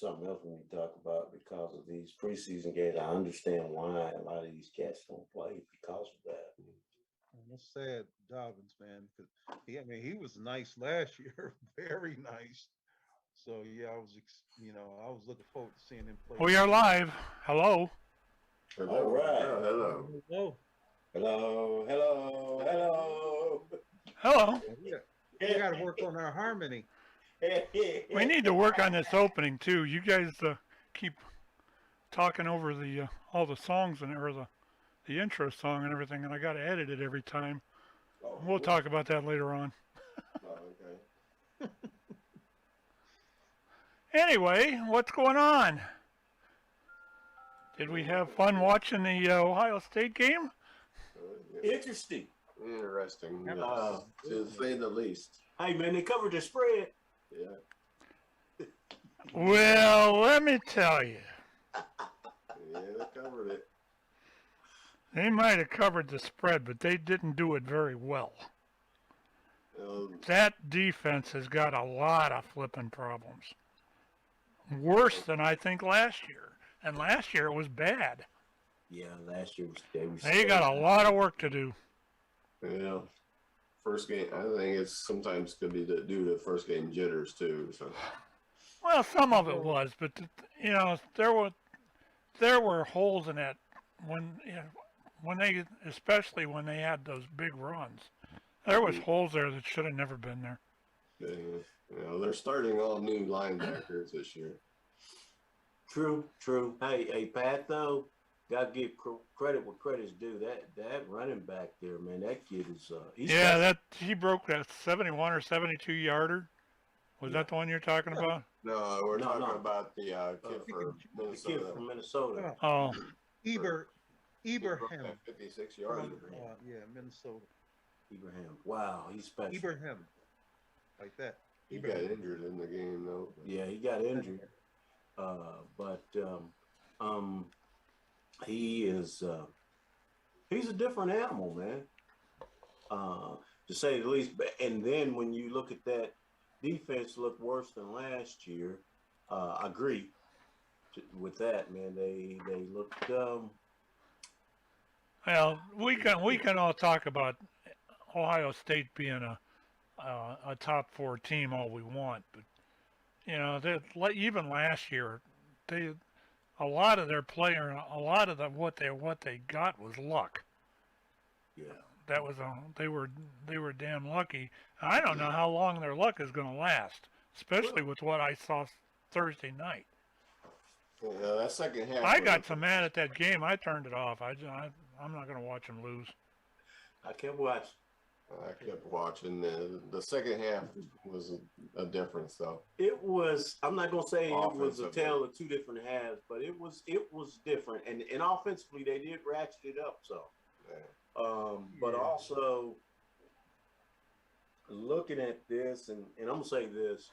that's something else when we talk about because of these preseason games. I understand why a lot of these cats don't play because of that. And it's sad, Dobbins, man, because I mean, he was nice last year, very nice. So yeah, I was looking forward to seeing him play We this are year. live. Hello. All Hello. right. Yeah, hello. Oh, Hello, hello, hello. Hello. we got to work on our harmony. We need to work on this opening too. You guys keep talking over the all the songs and or the intro song and everything, and I got to edit it every time. Oh, We'll talk about that later on. okay. Anyway, what's going on? Did we have fun watching the Ohio State game? Interesting. Interesting. Uh, To say the least. Hey, man, they covered the spread. Yeah. Well, let me tell you, Yeah, they covered it. they might have covered the spread, but they didn't do it very well. That defense has got a lot of flipping problems. Worse than I think last year. And last year it was bad. Yeah, last year was They got a lot of work to do. Yeah. First game, I think it's sometimes could be due to first game jitters too. So Well, some of it was, but you know there were holes in it when they especially when they had those big runs. There was holes there that should have never been there. they're starting all new linebackers this year. True. Hey, Pat, though, got to give credit where credit's due. That running back there, man, that kid is He broke that 71 or 72 yarder. Was that the one you're talking about? No, we're talking no. about the kid for the Minnesota. kid from Minnesota. Oh, He broke Ibrahim. that 56 yards. Yeah, Minnesota. Ibrahim. Wow, he's special. Ibrahim, like that. He got injured in the game though. Yeah, he got injured. But he is he's a different animal, man. To say the least. And then when you look at that defense, look worse than last year. I agree with that, man. They looked. well, we can all talk about Ohio State being a top 4 team all we want, but you know, even last year, a lot of their player, a lot of what they got was luck. Yeah. That was they were damn lucky. I don't know how long their luck is going to last, especially with what I saw Thursday night. Yeah, that second half. I got so mad at that game, I turned it off. I'm not going to watch them lose. I kept watching. I kept watching. The second half was a difference, though. It was. I'm not gonna say it was a Offensively. tale of two different halves, but it was different. And offensively, they did ratchet it up. So, but also looking at this, and I'm gonna say this,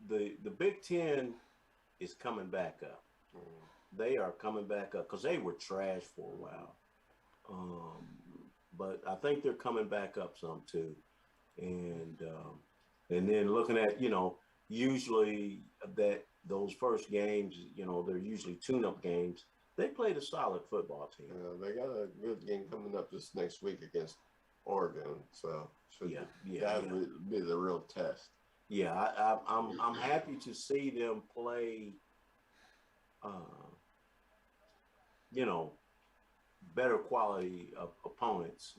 the Big Ten is coming back up. They are coming back up because they were trash for a while. But I think they're coming back up some too, and then looking at usually those first games, they're usually tune-up games. They played a solid football team. They got a good game coming up this next week against Oregon, so that would be the real test. Yeah, I'm happy to see them play. Better quality of opponents,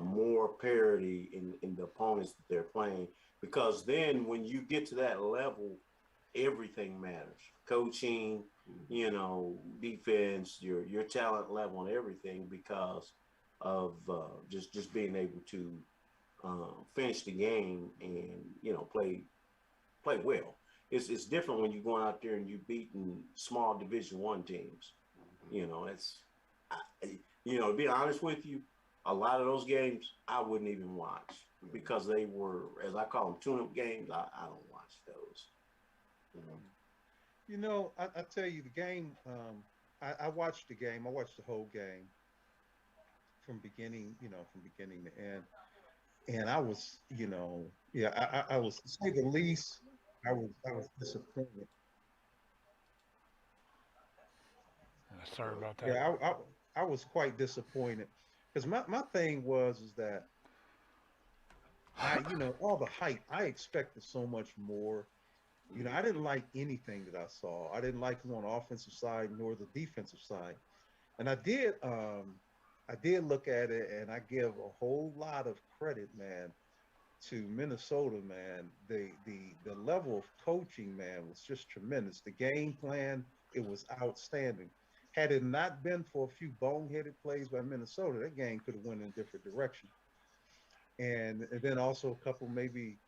more parity in the opponents that they're playing. Because then when you get to that level, everything matters. Coaching, defense, your talent level and everything, because of just being able to finish the game and play well. It's different when you're going out there and you're beating small Division I teams. To be honest with you, a lot of those games I wouldn't even watch because they were, as I call them, tune-up games. I don't watch those. I tell you, the game. I watched the game. I watched the whole game from beginning to end, and I was, I was, to say the least, I was disappointed Sorry about that. Yeah, I was quite disappointed because my thing is that all the hype, I expected so much more. I didn't like anything that I saw. I didn't like them on the offensive side nor the defensive side. And I did look at it, and I give a whole lot of credit, man, to Minnesota, man. The level of coaching, man, was just tremendous. The game plan, it was outstanding. Had it not been for a few boneheaded plays by Minnesota, that game could have went in a different direction. And then also a couple maybe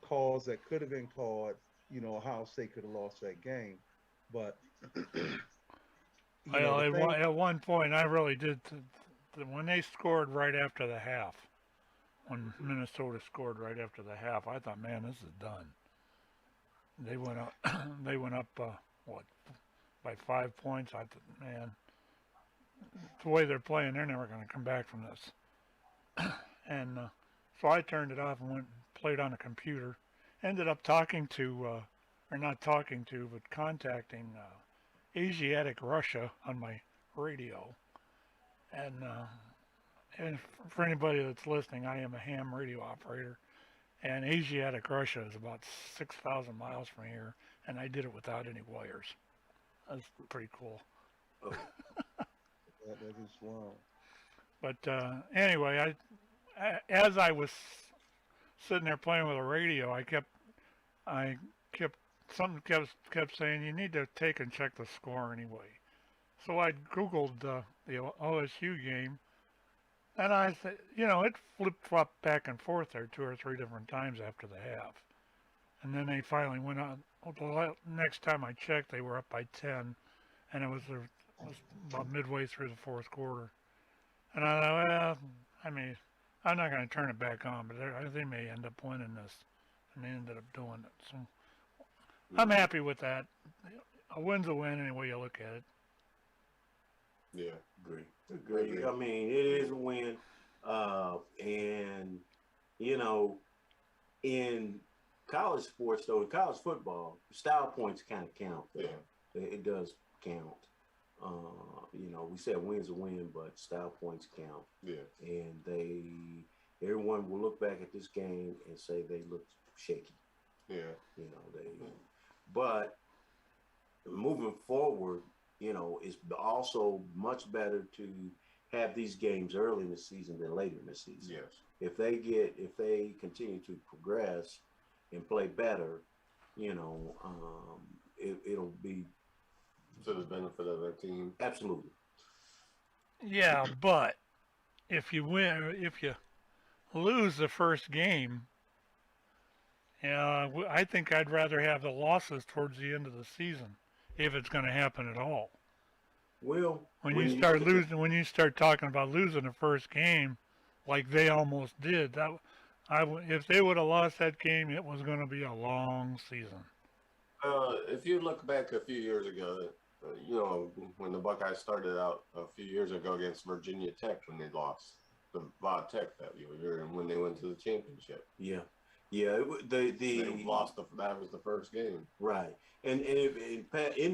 calls that could have been called. Ohio State could have lost that game. But Well, the thing, at one point, I really did. When they scored right after the half, when Minnesota scored right after the half, I thought, man, this is done. They went up. They went up. What? By 5 points. I thought, man, the way they're playing, they're never going to come back from this. And so I turned it off and went and played on a computer. Ended up talking to, or not talking to, but contacting Asiatic Russia on my radio. And for anybody that's listening, I am a ham radio operator. And Asiatic Russia is about 6,000 miles from here. And I did it without any wires. That's pretty cool. Oh. that is wild. But anyway, as I was sitting there playing with the radio, something kept saying you need to take and check the score anyway. So I Googled the OSU game, and I said, it flip-flopped back and forth there 2 or 3 different times after the half. And then they finally went on. The next time I checked, they were up by 10, and it was about midway through the fourth quarter. And I thought, well, I'm not going to turn it back on, but they may end up winning this. And they ended up doing it. So I'm happy with that. A win's a win any way you look at it. Yeah, agree. I mean, it is a win. And, in college sports, though, in college football, style points kind of count. Yeah. It does count. We said win's a win, but style points count. Yeah. And everyone will look back at this game and say they looked shaky. Yeah. But moving forward, it's also much better to have these games early in the season than later in the season. Yes. If they continue to progress and play better, it'll be to the benefit of their team. Absolutely. Yeah, but if you lose the first game, I think I'd rather have the losses towards the end of the season, if it's going to happen at all. Well, when you start talking about losing the first game, like they almost did, if they would have lost that game, it was going to be a long season. If you look back a few years ago, when the Buckeyes started out a few years ago against Virginia Tech, when they lost the Va Tech that year, and when they went to the championship. Yeah. They lost. That was the first game. Right. And in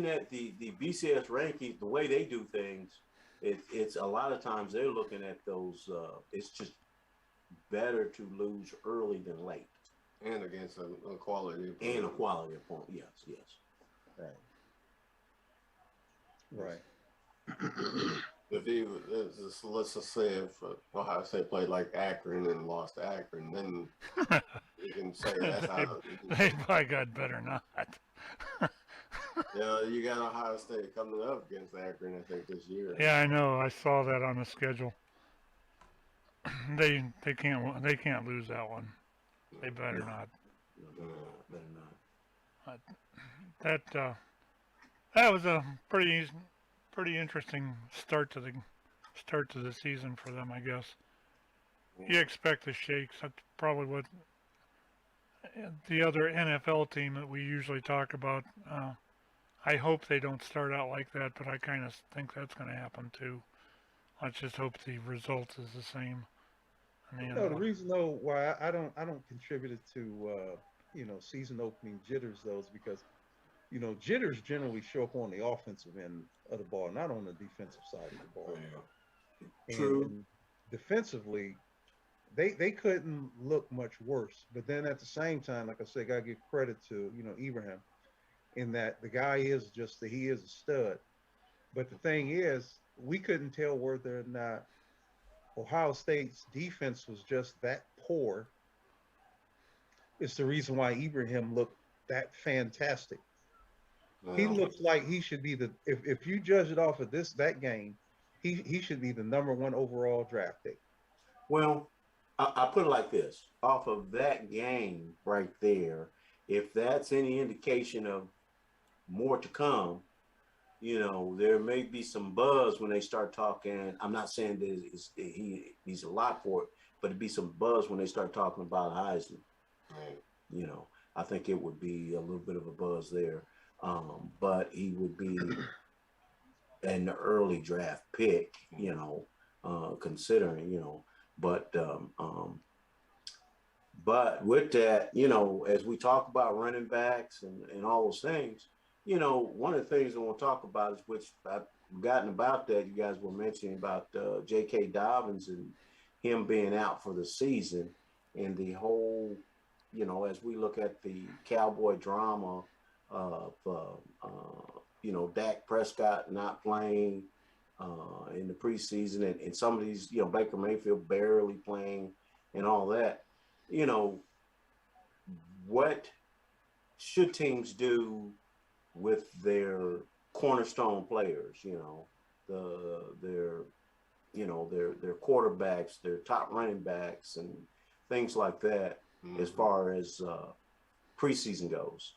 that the BCS rankings, the way they do things, it's a lot of times they're looking at those. It's just better to lose early than late. And against a quality opponent. And a quality opponent. Yes. Right. Let's just say if Ohio State played like Akron and lost to Akron, then you can say that's how they by God better not. You got Ohio State coming up against Akron, I think, this year. Yeah, I know. I saw that on the schedule. They can't lose that one. They better not. Better not. That was a pretty interesting start to the season for them, I guess. You expect the shakes. That's probably what the other NFL team that we usually talk about. I hope they don't start out like that, but I kind of think that's going to happen too. Let's just hope the result is the same. The reason though why I don't contribute it to season opening jitters though is because You know, jitters generally show up on the offensive end of the ball, not on the defensive side of the ball. Yeah. And, True. and defensively, they couldn't look much worse. But then at the same time, like I said, gotta give credit to Ibrahim in that the guy is just he is a stud. But the thing is, we couldn't tell whether or not Ohio State's defense was just that poor. It's the reason why Ibrahim looked that fantastic. He Well, looks like he should be if you judge it off of that game, he should be the #1 overall draft pick. Well, I put it like this: off of that game right there, if that's any indication of more to come, there may be some buzz when they start talking. I'm not saying that he's a lot for it, but it'd be some buzz when they start talking about Heisman. right. I think it would be a little bit of a buzz there. But he would be an early draft pick, considering, but with that, as we talk about running backs and all those things, one of the things I want to talk about is, which I've forgotten about, that you guys were mentioning about J.K. Dobbins and him being out for the season, and the whole, as we look at the Cowboy drama of, Dak Prescott not playing in the preseason, and some of these, Baker Mayfield barely playing and all that, what should teams do with their cornerstone players, their quarterbacks, their top running backs, and things like that, as far as preseason goes?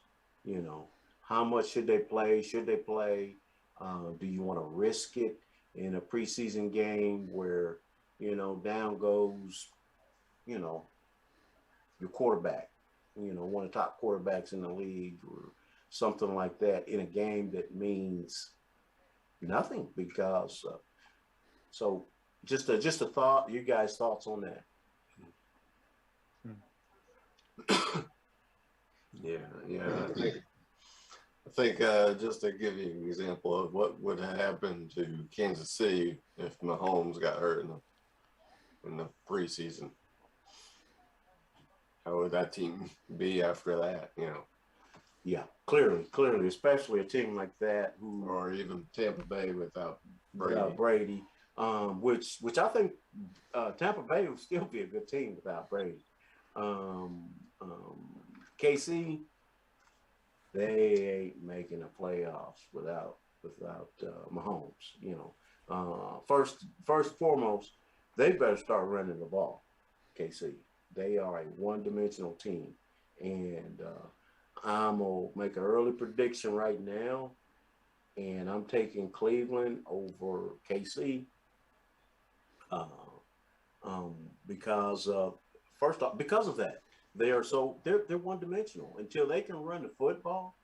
How much should they play? Should they play? Do you want to risk it in a preseason game where, down goes, your quarterback, one of the top quarterbacks in the league, or something like that, in a game that means nothing? Because so just a thought, you guys' thoughts on that? Yeah. I think just to give you an example of what would have happened to Kansas City if Mahomes got hurt in the preseason. How would that team be after that? Yeah, clearly, especially a team like that, Or even Tampa Bay without Brady, which I think Tampa Bay would still be a good team without Brady. KC, they ain't making the playoffs without Mahomes. First and foremost, they better start running the ball. KC, they are a one-dimensional team, and I'm gonna make an early prediction right now, and I'm taking Cleveland over KC. Because first off, because of that, they're one-dimensional until they can run the football.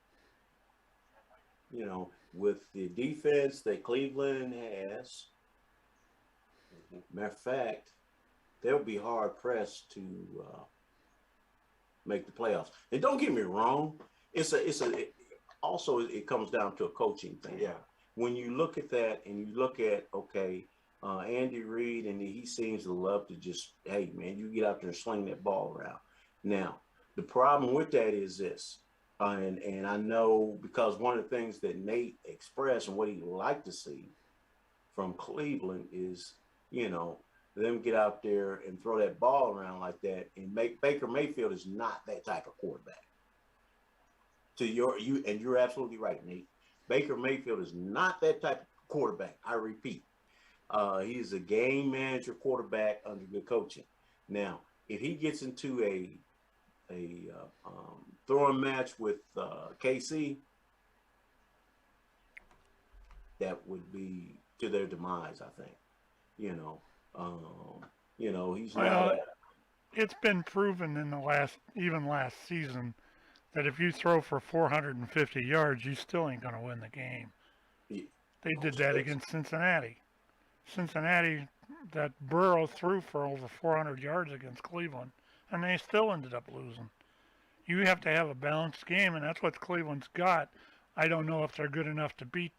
With the defense that Cleveland has, matter of fact, they'll be hard pressed to make the playoffs. And don't get me wrong, it comes down to a coaching thing. Yeah. When you look at that and you look at, Andy Reid, and he seems to love to just, hey man, you get out there and sling that ball around. Now, the problem with that is this, and I know, because one of the things that Nate expressed and what he'd like to see from Cleveland is, them get out there and throw that ball around like that, and Baker Mayfield is not that type of quarterback. And you're absolutely right, Nate. Baker Mayfield is not that type of quarterback. I repeat, he's a game manager quarterback under good coaching. Now, if he gets into a throwing match with KC, that would be to their demise, I think. He's not. It's been proven in last season, that if you throw for 450 yards, you still ain't going to win the game. They did that against Cincinnati. That Burrow threw for over 400 yards against Cleveland, and they still ended up losing. You have to have a balanced game, and that's what Cleveland's got I don't know if they're good enough to beat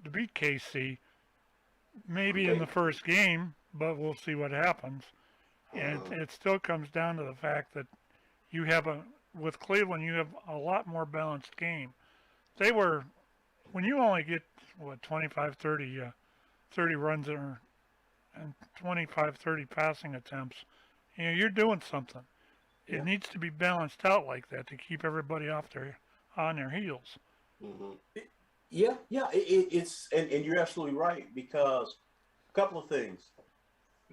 KC. Maybe in the first game, but we'll see what happens. And it still comes down to the fact that you have with Cleveland, you have a lot more balanced game. They were, when you only get, 25, 30, 30 runs and 25, 30 passing attempts, you're doing something. It needs to be balanced out like that to keep everybody on their heels. Mm-hmm. It's and you're absolutely right, because a couple of things.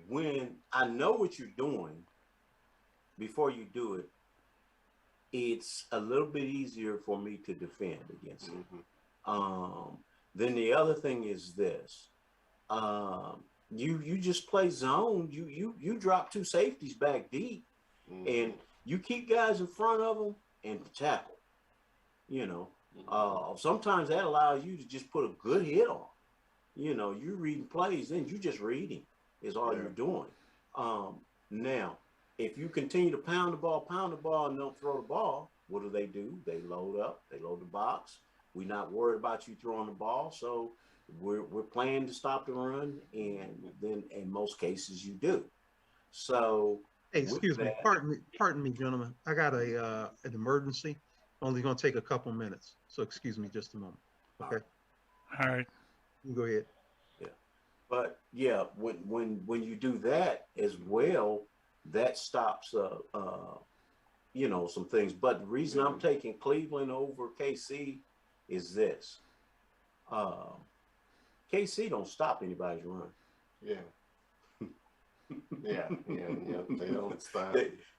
When I know what you're doing before you do it, it's a little bit easier for me to defend against it. Then the other thing is this: you just play zone. You drop two safeties back deep, and you keep guys in front of them and tackle. Sometimes that allows you to just put a good hit on. You're reading plays, then you just reading is all you're doing. Now, if you continue to pound the ball, and don't throw the ball, what do? They load up, they load the box. We're not worried about you throwing the ball, so we're playing to stop the run, and then in most cases you do. So, hey, excuse me, pardon me, gentlemen. I got an emergency. Only going to take a couple minutes, so excuse me just a moment. Okay. All right. You go ahead. Yeah, but when you do that as well, that stops some things. But the reason I'm taking Cleveland over KC is this: KC don't stop anybody's run. Yeah. They don't stop.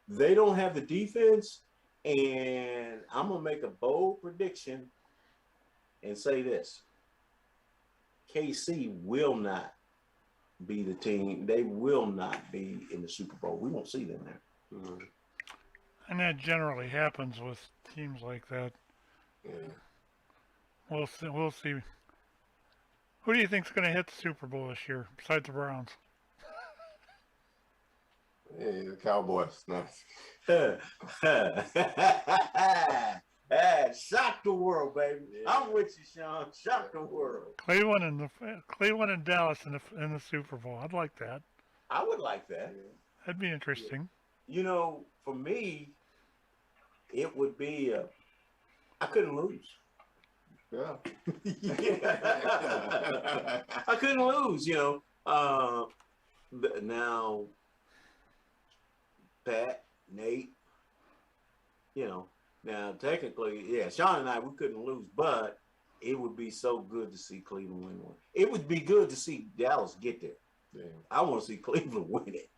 They don't have the defense, and I'm gonna make a bold prediction and say this: KC will not be the team. They will not be in the Super Bowl. We won't see them there. And that generally happens with teams like that. Yeah. We'll see. Who do you think's going to hit the Super Bowl this year besides the Browns? Yeah, the Cowboys. Nice. Shock the world, baby. Yeah. I'm with you, Shawn. Shock the world. Cleveland and Dallas in the Super Bowl. I'd like that. I would like that. That'd be interesting. For me, it would be I couldn't lose. Yeah. I couldn't lose. Now, Pat, Nate, now technically, Shawn and I, we couldn't lose, but it would be so good to see Cleveland win one. It would be good to see Dallas get there. Yeah. I want to see Cleveland win it.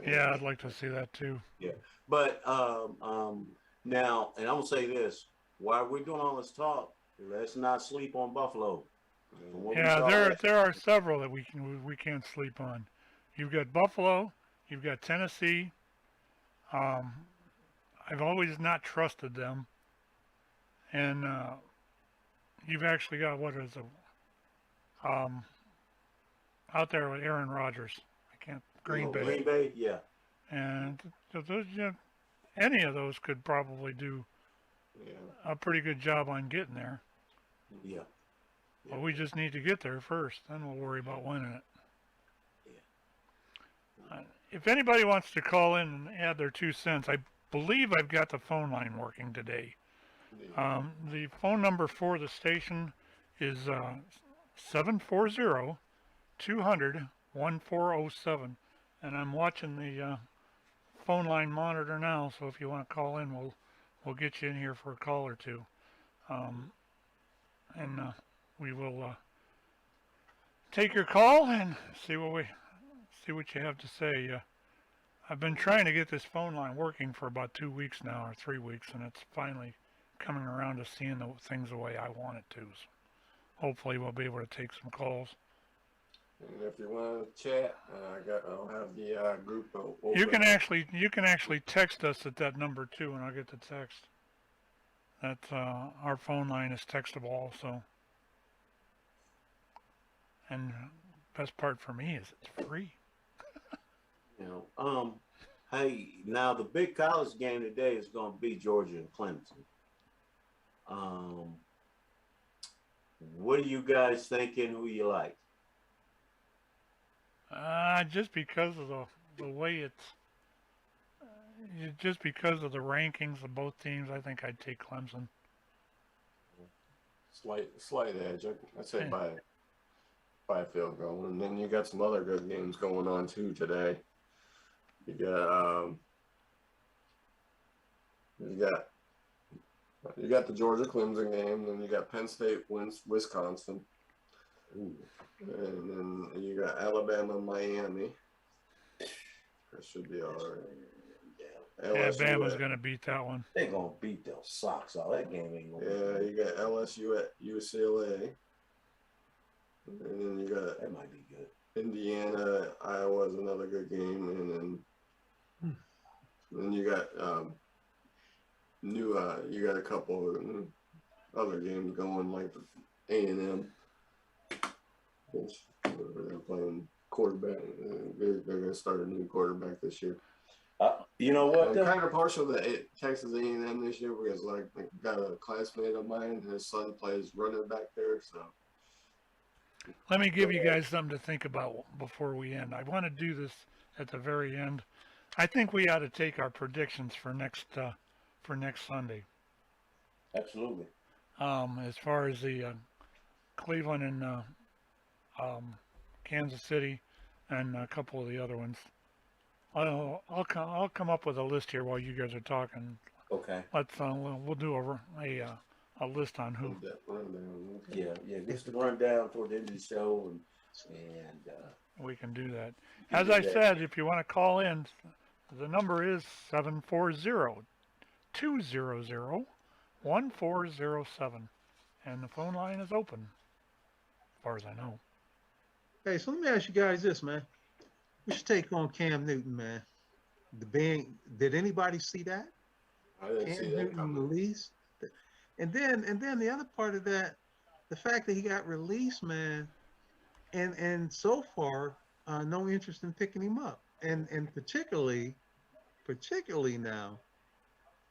Yeah, I'd like to see that too. Yeah, but now, and I'm gonna say this: while we're doing all this talk, let's not sleep on Buffalo. Yeah, there are several that we can't sleep on. You've got Buffalo, you've got Tennessee. I've always not trusted them, and you've actually got out there with Aaron Rodgers. Green Bay. Green Bay, yeah. And those, any of those could probably do a pretty good job on getting there. Yeah. But we just need to get there first. Then we'll worry about winning it. Yeah. If anybody wants to call in and add their 2 cents, I believe I've got the phone line working today. The phone number for the station is 740-200-1407. And I'm watching the phone line monitor now, so if you want to call in, we'll get you in here for a call or two, and we will take your call and see what you have to say. I've been trying to get this phone line working for about 2 weeks now, or 3 weeks, and it's finally coming around to seeing the things the way I want it to. So hopefully, we'll be able to take some calls. And if you want to chat, I'll have the group open. You can actually text us at that number too, and I'll get the text. That's our phone line is textable also. And best part for me is it's free. Hey, now the big college game today is going to be Georgia and Clemson. Um, what are you guys thinking? Who you like? Just because of the way it's, just because of the rankings of both teams, I think I'd take Clemson. Slight edge. I'd say Yeah. by a field goal, and then you got some other good games going on too today. You got you got you got the Georgia Clemson game, then you got Penn State wins Wisconsin, Ooh. and then you got Alabama Miami. That should be all right. Alabama's going to beat that one. They're going to beat their socks off. That game ain't going to Yeah, you got LSU at UCLA. And then you got that might be good. Indiana, Iowa is another good game. And then you got you got a couple of other games going, like the A&M, which they're playing quarterback. They're going to start a new quarterback this year. You know what? I'm kind of partial to Texas A&M this year because, like, I got a classmate of mine, his son plays running back there, so. Let me give you guys something to think about before we end. I want to do this at the very end. I think we ought to take our predictions for next Sunday. Absolutely. As far as the Cleveland and Kansas City and a couple of the other ones. I'll come up with a list here while you guys are talking. Okay. We'll do a list on who. Yeah. Just to run down toward the end of the show, and we can do that. As I said, if you want to call in, the number is 740-200-1407, and the phone line is open, as far as I know. Hey, so let me ask you guys this, man. We should take on Cam Newton, man. Did anybody see that? I didn't see that Newton coming. released, and then the other part of that, the fact that he got released, man, and so far, no interest in picking him up, and particularly now,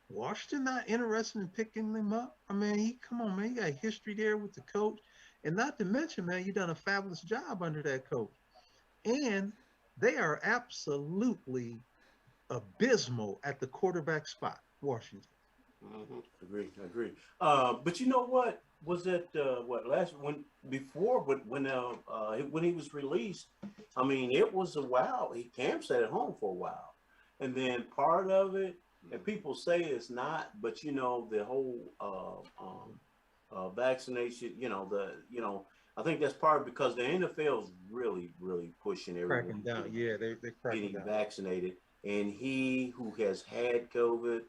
Washington not interested in picking him up. I mean, come on, man, you got history there with the coach, and not to mention, man, you done a fabulous job under that coach, and they are absolutely abysmal at the quarterback spot, Washington. Mm-hmm. Agree. But you know what? Was it when he was released? I mean, it was a while. Cam stayed at home for a while, and then part of it, and people say it's not, but you know the whole vaccination. I think that's part because the NFL is really pushing everyone. Cracking down. Yeah, they're cracking getting down. vaccinated, and he who has had COVID.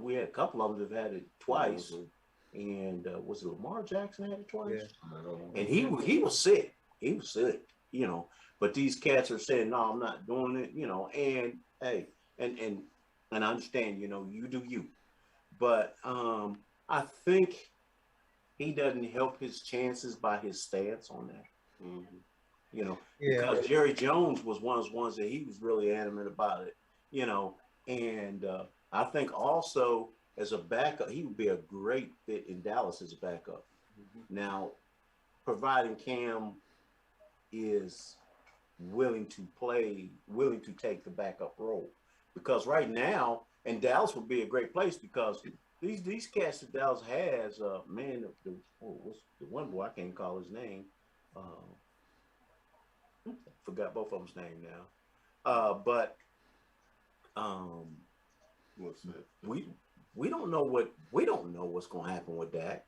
We had a couple of them that have had it twice, and was it Lamar Jackson had it twice? Yeah. And he was sick. He was sick, But these cats are saying, "No, I'm not doing it," And hey, and I understand, you do you, but I think he doesn't help his chances by his stance on that. Mm-hmm. Because Jerry Jones was one of those ones that he was really adamant about it, and I think also as a backup, he would be a great fit in Dallas as a backup. Mm-hmm. Now, providing Cam is willing to take the backup role, because right now, and Dallas would be a great place because these cats that Dallas has, what's the one boy, I can't call his name. Forgot both of them's name now. What's that? We don't know what's going to happen with Dak.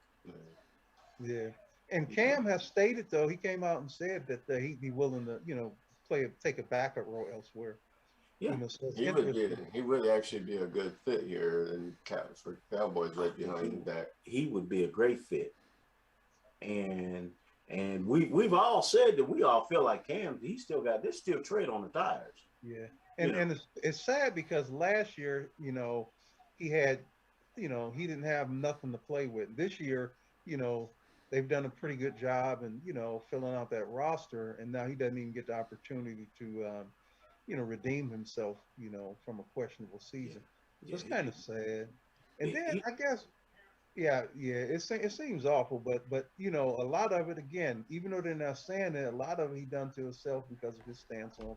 Yeah. And Cam has stated, though, he came out and said that he'd be willing to, take a backup role elsewhere. Yeah. So he would actually be a good fit here in for Cowboys right behind Dak. He would be a great fit. And we've all said that we all feel like Cam, there's still tread on the tires. Yeah. And it's sad because last year, he had, he didn't have nothing to play with. This year, they've done a pretty good job and, filling out that roster. And now he doesn't even get the opportunity to, redeem himself, from a questionable season. So it's kind of sad. And then I guess Yeah, yeah, it seems awful, but you know, a lot of it again, even though they're not saying it, a lot of it he done to himself because of his stance on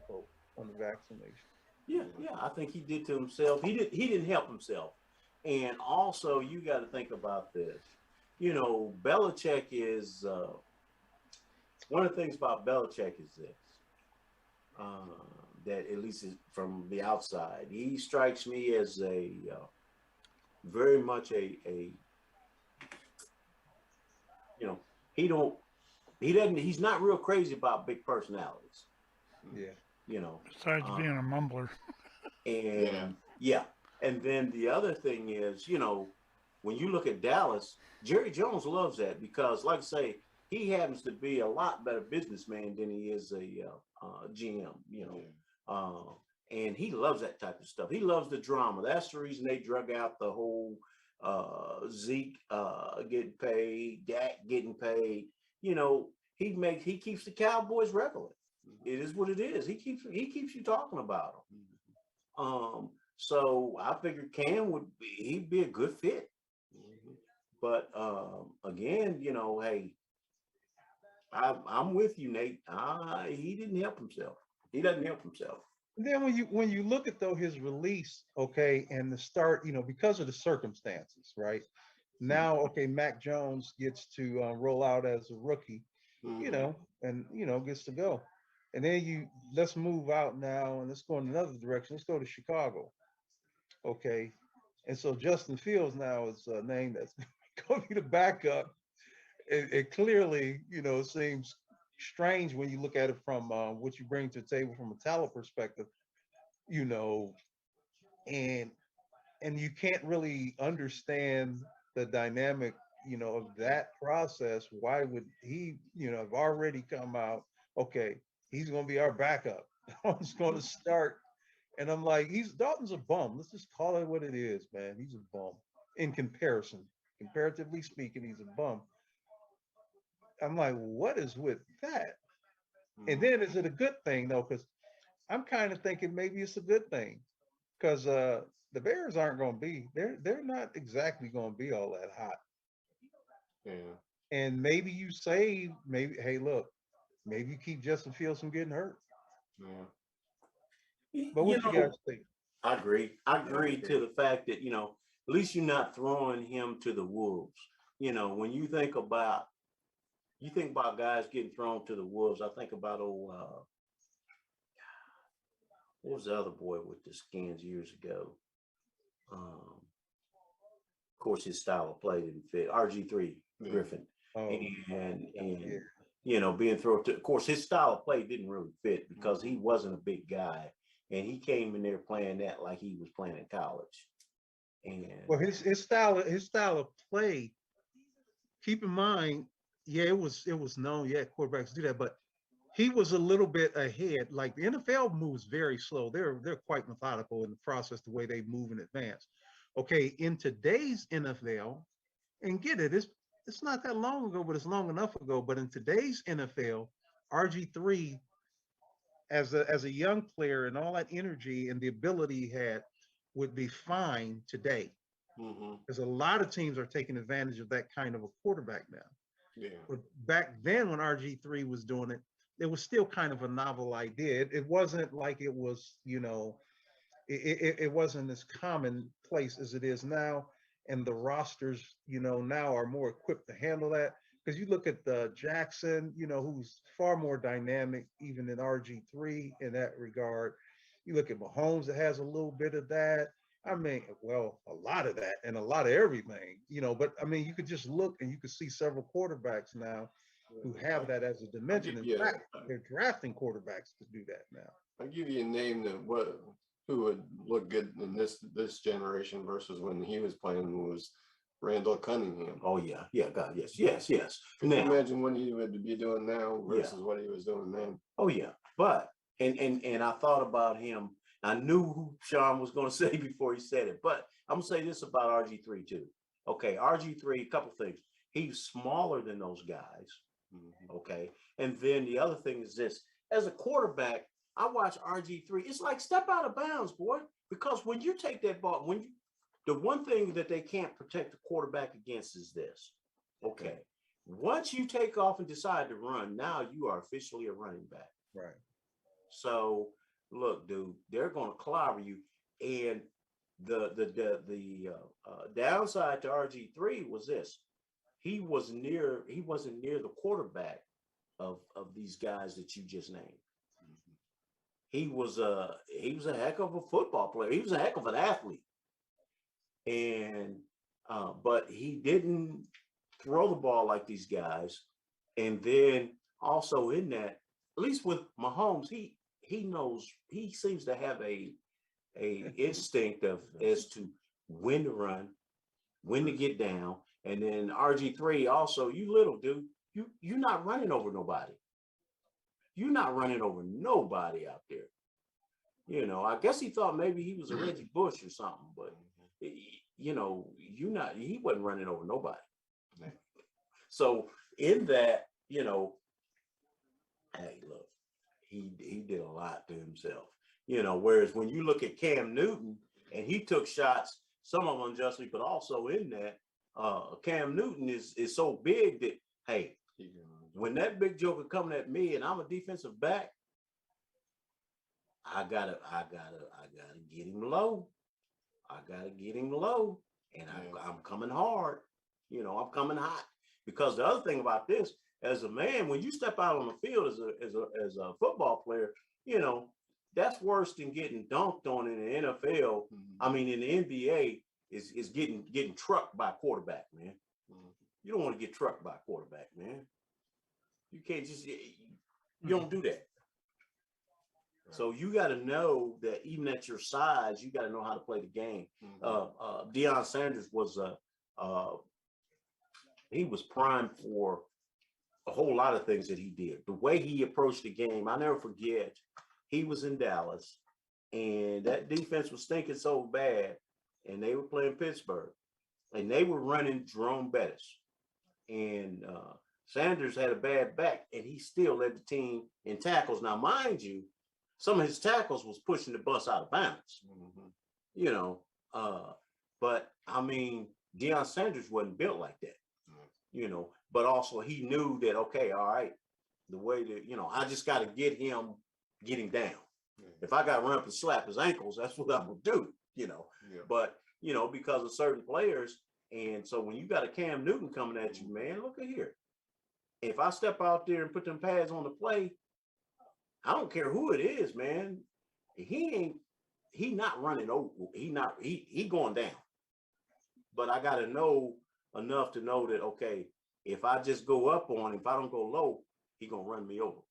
on the vaccination. Yeah, yeah. I think he did to himself. He didn't help himself. And also, you got to think about this. You know, Belichick is one of the things about Belichick is this. Uh, that at least is from the outside, he strikes me as a very much a you know he don't he doesn't he's not real crazy about big personalities. Yeah. You know, Besides uh, being a mumbler. and yeah, and then the other thing is, you know, when you look at Dallas, Jerry Jones loves that because, like I say, he happens to be a lot better businessman than he is a GM. You know, Yeah. and he loves that type of stuff. He loves the drama. That's the reason they drug out the whole Zeke getting paid, Dak getting paid. You know, he keeps the Cowboys relevant. It is what it is. He keeps you talking about them. So I figured Cam he'd be a good fit. But again, you know, hey, I'm with you, Nate. He didn't help himself. He doesn't help himself. And then when you look at though his release, okay, and the start, you know, because of the circumstances, right? Now, okay, Mac Jones gets to roll out as a rookie, you Mm-hmm. know, and you know gets to go. And then you let's move out now and let's go in another direction. Let's go to Chicago, okay. And so Justin Fields now is a name that's going to be the backup. It clearly, you know, seems strange when you look at it from what you bring to the table from a talent perspective, you know, and you can't really understand the dynamic, you know, of that process. Why would he, you know, have already come out? Okay, he's going to be our backup. He's going to start, and I'm like, he's Dalton's a bum. Let's just call it what it is, man. He's a bum in comparison. Comparatively speaking, he's a bum. I'm like, what is with that? And then is it a good thing though? Because I'm kind of thinking maybe it's a good thing because the Bears aren't going to be they're not exactly going to be all that hot. Yeah. And maybe you save maybe hey look maybe you keep Justin Fields from getting hurt. Yeah. But You what you guys know, think? I agree. I Yeah, I agree agree. to the fact that, you know, at least you're not throwing him to the wolves. You know, when you think about guys getting thrown to the wolves, I think about what was the other boy with the skins years ago? Of course, his style of play didn't fit. RG3 Yeah. Griffin, Oh yeah. and you know, being thrown to. Of course, his style of play didn't really fit because he Mm-hmm. wasn't a big guy, and he came in there playing that like he was playing in college. And Well, his style of play. Keep in mind, yeah, it was known. Yeah, quarterbacks do that, but he was a little bit ahead. Like the NFL moves very slow. They're quite methodical in the process, the way they move in advance. Okay, in today's NFL, and get it, it's not that long ago, but it's long enough ago. But in today's NFL, RG3 as a young player and all that energy and the ability he had would be fine today. Mm-hmm. Because a lot of teams are taking advantage of that kind of a quarterback now. Yeah. But back then, when RG3 was doing it, it was still kind of a novel idea. It wasn't like it was, you know, it wasn't as commonplace as it is now. And the rosters, you know, now are more equipped to handle that. Because you look at the Jackson, you know, who's far more dynamic, even than RG3 in that regard. You look at Mahomes, that has a little bit of that. I mean, well, a lot of that and a lot of everything, you know. But I mean, you could just look and you could see several quarterbacks now who I, have that as a I dimension. give In you fact, they're drafting quarterbacks to do that now. I give you a name that what who would look good in this generation versus when he was playing was Randall Cunningham. oh yeah, yeah, God, yes, yes, yes. Could you Now, imagine what he would be doing now yeah, versus what he was doing then? oh yeah, but and I thought about him. I knew who Shawn was going to say before he said it, but I'm gonna say this about RG3 too. Okay, RG3, a couple things. He's smaller than those guys. Mm-hmm. Okay, and then the other thing is this: as a quarterback, I watch RG3. It's like step out of bounds, boy, because when you take that ball, when you the one thing that they can't protect the quarterback against is this. Okay. Once you take off and decide to run, now you are officially a running back. Right. So look, dude, they're going to clobber you. And the downside to RG3 was this. He wasn't near the quarterback of these guys that you just named. He was a heck of a football player. He was a heck of an athlete. And but he didn't throw the ball like these guys. And then also in that, at least with Mahomes, he knows, he seems to have a instinct of as to when to run, when to get down. And then RG3 also, you little dude, you're not running over nobody. You're not running over nobody out there. You know, I guess he thought maybe he was a Reggie Bush or something, but you know, he wasn't running over nobody. So in that, you know, hey, look, he did a lot to himself. You know, whereas when you look at Cam Newton and he took shots, some of them unjustly, but also in that, Cam Newton is so big that, hey, when that big joker coming at me and I'm a defensive back, I gotta get him low. I gotta get him low, and I'm coming hard. You know, I'm coming hot. Because the other thing about this, as a man, when you step out on the field as a football player, you know, that's worse than getting dunked on in the NFL. I mean, in the NBA, is getting trucked by a quarterback, man. You don't want to get trucked by a quarterback, man. You can't just, you don't do that. So you got to know that even at your size, you got to know how to play the game. Dion Sanders was he was primed for a whole lot of things that he did. The way he approached the game, I never forget. He was in Dallas, and that defense was stinking so bad, and they were playing Pittsburgh, and they were running Jerome Bettis, and Sanders had a bad back, and he still led the team in tackles. Now, mind you, some of his tackles was pushing the bus out of bounds, you know. But I mean, Dion Sanders wasn't built like that, you know. But also he knew that, okay, all right, the way that, you know, I just got to get him down. If I got to run up and slap his ankles, that's what I'm gonna do, you know. But you know, because of certain players, and so when you got a Cam Newton coming at you, man, look at here. If I step out there and put them pads on the play, I don't care who it is, man. He not running over. He going down. But I got to know enough to know that, okay, if I just go up on him, if I don't go low, he going to run me over.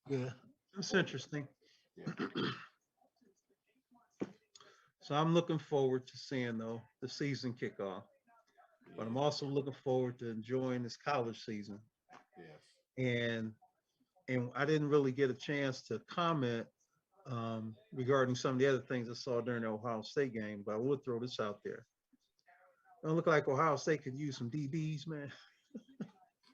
Yeah, that's interesting. So I'm looking forward to seeing, though, the season kickoff. But I'm also looking forward to enjoying this college season. And I didn't really get a chance to comment regarding some of the other things I saw during the Ohio State game, but I would throw this out there. It don't look like Ohio State could use some DBs, man.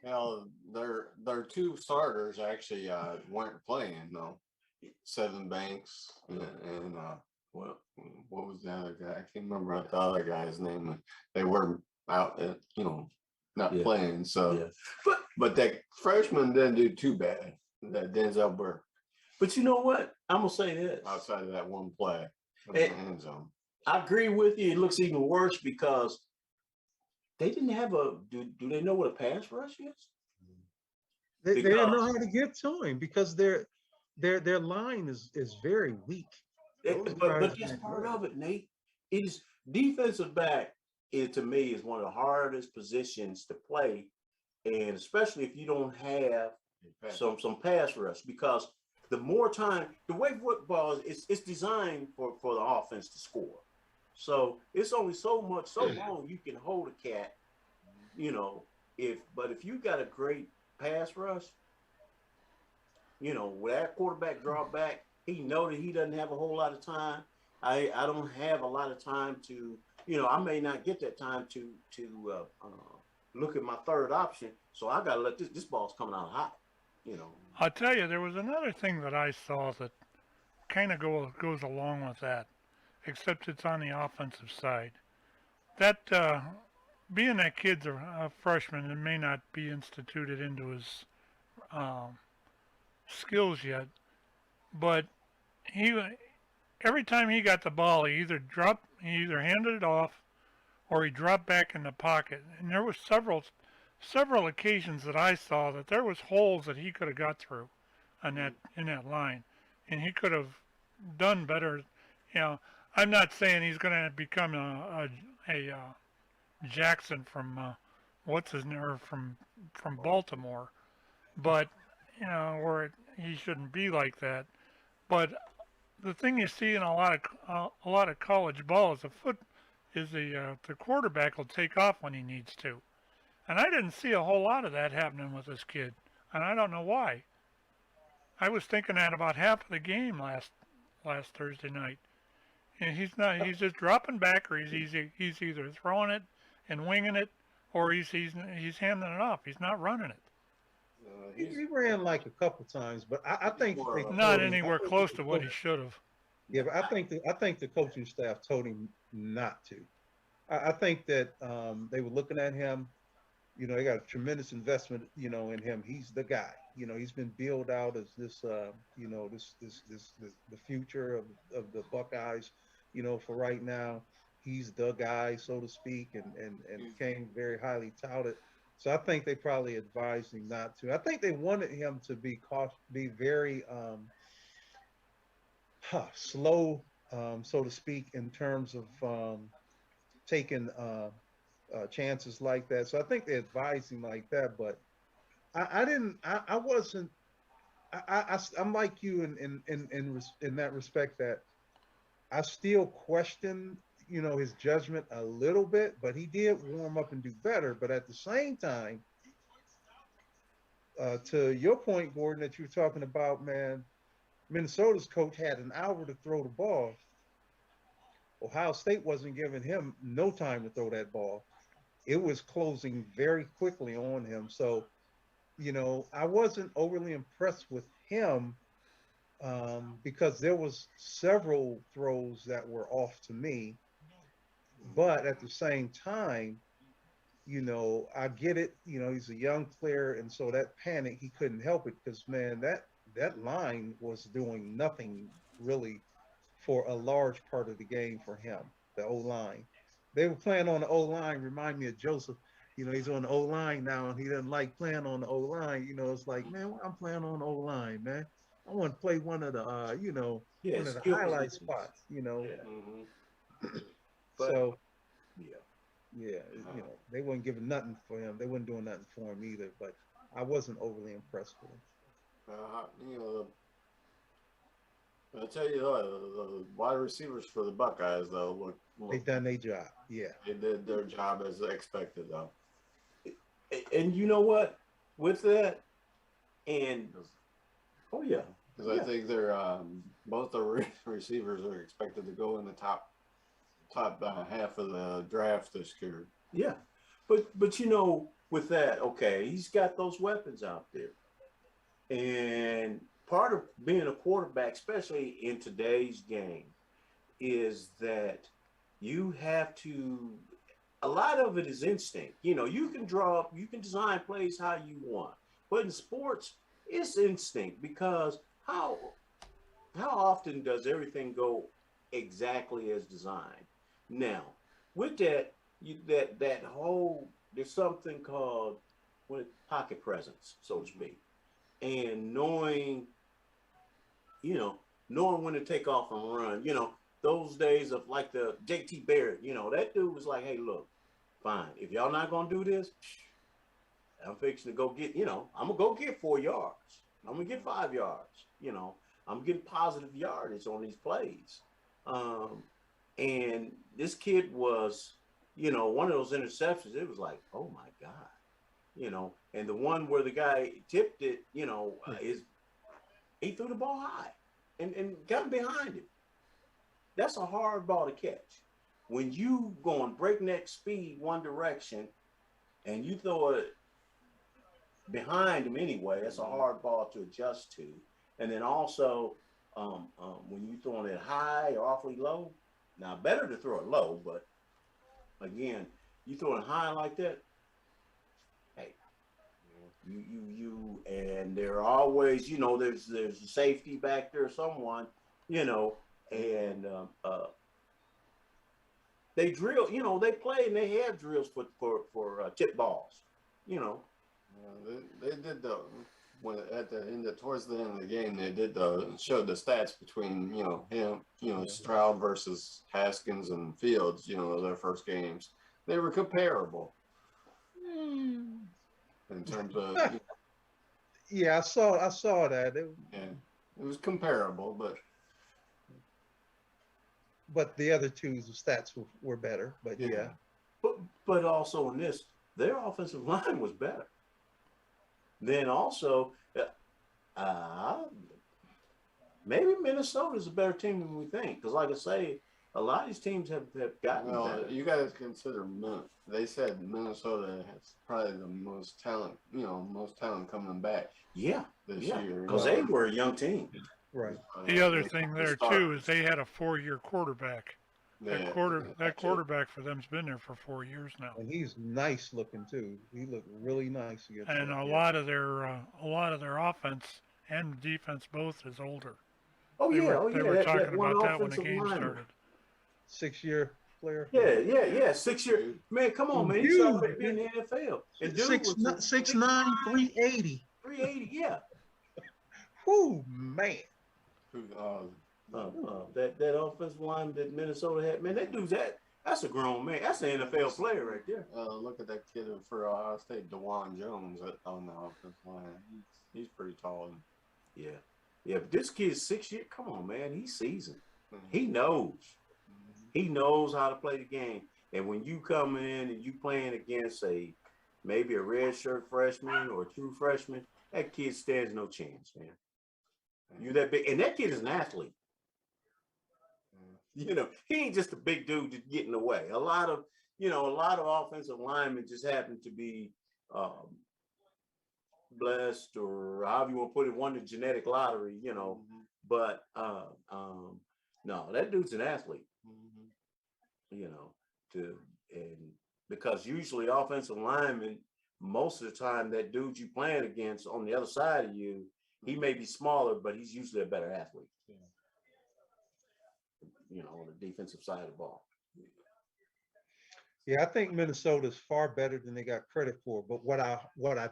Well, their two starters actually weren't playing, though. Seven Banks and what was the other guy? I can't remember the other guy's name. They were out, not playing. So, but that freshman didn't do too bad. That Denzel Burke. But you know what? I'm gonna say this. Outside of that one play in the end zone, I agree with you. It looks even worse because they didn't have a. Do they know what a pass rush is? They didn't know how to get to him because their line is very weak. But that's part of it, Nate. Is defensive back to me is one of the hardest positions to play, and especially if you don't have some pass rush, because the more time, the way football is, it's designed for the offense to score. So it's only so long you can hold a cat, you know. But if you got a great pass rush, you know, with that quarterback draw back, he know that he doesn't have a whole lot of time. I don't have a lot of time to, you know, I may not get that time to look at my third option. So I got to let this ball's coming out hot. you know. I'll tell you, there was another thing that I saw that kind of goes along with that, except it's on the offensive side. That being that kid's a freshman and may not be instituted into his um, skills yet, but he every time he got the ball, he either handed it off, or he dropped back in the pocket. And there was several occasions that I saw that there was holes that he could have got through on that in that line, and he could have done better. You know, I'm not saying he's going to become a Jackson from what's his name, or from Baltimore, but you know, or he shouldn't be like that. But the thing you see in a lot of college ball is the quarterback will take off when he needs to, and I didn't see a whole lot of that happening with this kid, and I don't know why. I was thinking that about half of the game last Thursday night, and he's not. He's just dropping back, or he's either throwing it and winging it, or he's handing it off. He's not running it. He ran like a couple times, but I think they Not told him, anywhere close to what he should have. yeah, but I think the coaching staff told him not to. I think that they were looking at him. You know, they got a tremendous investment, you know, in him. He's the guy. You know, he's been billed out as this, you know, this the future of the Buckeyes. You know, for right now, he's the guy, so to speak, and came very highly touted. So I think they probably advised him not to. I think they wanted him to be very slow, so to speak, in terms of taking chances like that. So I think they advised him like that. But I didn't. I wasn't. I'm like you in that respect, that I still question, you know, his judgment a little bit, but he did warm up and do better. But at the same time, to your point, Gordon, that you were talking about, man, Minnesota's coach had an hour to throw the ball. Ohio State wasn't giving him no time to throw that ball. It was closing very quickly on him. So, you know, I wasn't overly impressed with him because there was several throws that were off to me. But at the same time, you know, I get it. You know, he's a young player, and so that panic, he couldn't help it because, man, that line was doing nothing really for a large part of the game for him. The O line, they were playing on the O line. Remind me of Joseph. You know, he's on the O line now, and he doesn't like playing on the O line. You know, it's like, man, I'm playing on the O line, man. I want to play one of the, you know, Yeah, one of the skill highlight positions. spots. You know, Yeah. But so yeah, yeah, you know, they weren't giving nothing for him. They weren't doing nothing for him either. But I wasn't overly impressed with him. You know, I tell you what, the wide receivers for the Buckeyes though They done their job. Yeah. they did their job as expected though. and you know what? With that, and oh yeah, Because I think they're both the receivers are expected to go in the top half of the draft this year. yeah. But you know, with that, okay, he's got those weapons out there, and part of being a quarterback, especially in today's game, is that you have to. A lot of it is instinct. You know, you can you can design plays how you want, but in sports, it's instinct because how often does everything go exactly as designed? Now, with that, that whole there's something called pocket presence, so to speak, and knowing when to take off and run. You know, those days of like the JT Barrett. You know, that dude was like, hey, look, fine, if y'all not gonna do this, I'm fixing to go get. You know, I'm gonna go get 4 yards. I'm gonna get 5 yards. You know, I'm getting positive yardage on these plays. And this kid was, you know, one of those interceptions. It was like, oh my God, you know. And the one where the guy tipped it, you know, he threw the ball high and got behind him. That's a hard ball to catch. When you going breakneck speed one direction and you throw it behind him anyway. That's a hard ball to adjust to. And then also, when you throwing it high or awfully low, now better to throw it low, but again, you throwing it high like that, hey, and there are always, there's a safety back there, someone, and they drill, they play and they have drills for tip balls, They did towards the end of the game, they did showed the stats between him, Stroud versus Haskins and Fields, their first games. They were comparable in terms of Yeah, I saw that. it was comparable, But the other two's stats were better. But yeah. But also in this, their offensive line was better. Then also, maybe Minnesota's a better team than we think. Because like I say, a lot of these teams have gotten better. You got to consider, they said Minnesota has probably the most talent, most talent coming back. This year. Because they were a young team. Right. The other thing there too is they had a 4-year quarterback. That quarterback for them's been there for 4 years now. And he's nice looking too. He looked really nice against And a lot of their offense and defense both is older. They were talking about that when the game started. 6-year player. Yeah. 6 year. Man, come on, man. He's already been in the NFL. And 6'9", 380. 380, yeah. Whoo, man. That offensive line that Minnesota had, man, that dude's that's a grown man. That's an NFL player right there. Look at that kid for Ohio State, Dion Jones on the offensive line. He's pretty tall. Yeah. But this kid's 6 years. Come on, man. He's seasoned. He knows. He knows how to play the game. And when you come in and you playing against maybe a red shirt freshman or a true freshman, that kid stands no chance, man. You that big, and that kid is an athlete. He ain't just a big dude just getting away. A lot of offensive linemen just happen to be blessed, or however you want to put it, won the genetic lottery, But no, that dude's an athlete. Because usually offensive linemen, most of the time, that dude you playing against on the other side of you, he may be smaller, but he's usually a better athlete. On the defensive side of the ball. Yeah, I think Minnesota's far better than they got credit for. But what I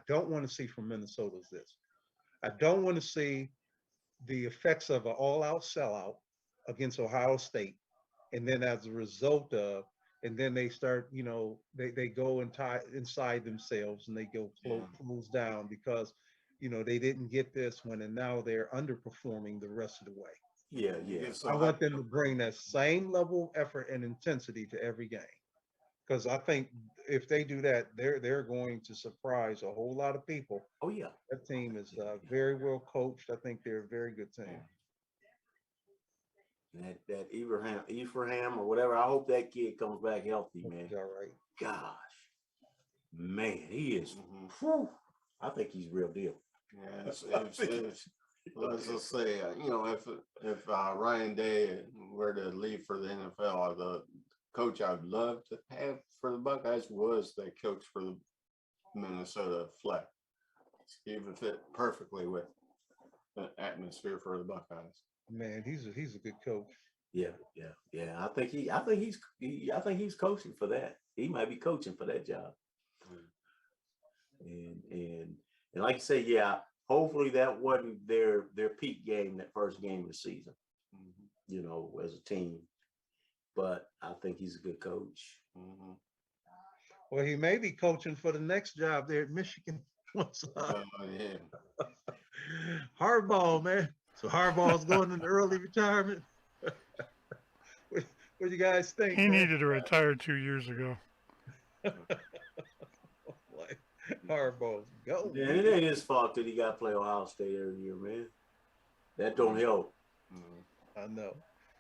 don't want to see from Minnesota is this. I don't want to see the effects of an all-out sellout against Ohio State. And then as a result of, and then they start, they go inside themselves and they go close down because, they didn't get this one and now they're underperforming the rest of the way. Yeah. I want them to bring that same level of effort and intensity to every game. Because I think if they do that, they're going to surprise a whole lot of people. Oh, yeah. That team is very well coached. I think they're a very good team. That Ephraim or whatever, I hope that kid comes back healthy, man. All right. Gosh. Man, he is. Whew, I think he's real deal. Yeah, let's just say, if Ryan Day were to leave for the NFL, the coach I'd love to have for the Buckeyes was the coach for the Minnesota Fleck. He would fit perfectly with the atmosphere for the Buckeyes. Man, he's a good coach. Yeah. I think he's coaching for that. He might be coaching for that job. And like you say, yeah. Hopefully that wasn't their peak game, that first game of the season, as a team. But I think he's a good coach. Well, he may be coaching for the next job there at Michigan. Harbaugh, man. So Harbaugh's going into early retirement. What do you guys think? He needed to retire 2 years ago. Harbaugh's go. Yeah, it ain't his fault that he got to play Ohio State every year, man. That don't help. I know.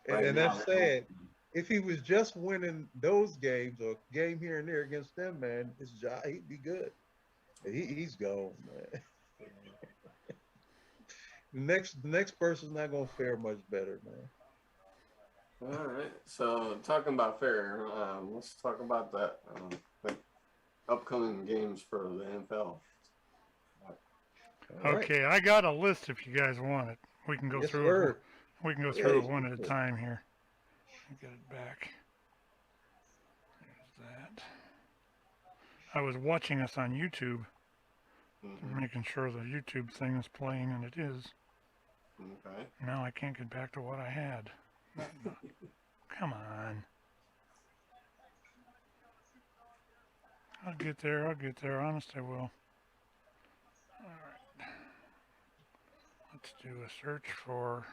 And that's sad. If he was just winning those games or game here and there against them, man, his job, he'd be good. He's gone, man. The next person's not gonna fare much better, man. All right. So talking about fair, let's talk about that. The upcoming games for the NFL. All right. Okay, I got a list if you guys want it. We can go Yes, through it. sir. We can go Yeah, through it you one at a can. time here. Get it back. There's that. I was watching us on YouTube, making sure the YouTube thing is playing, and it is. Okay. Now I can't get back to what I had. Come on. I'll get there. I'll get there. Honest, I will. All right. Let's do a search for.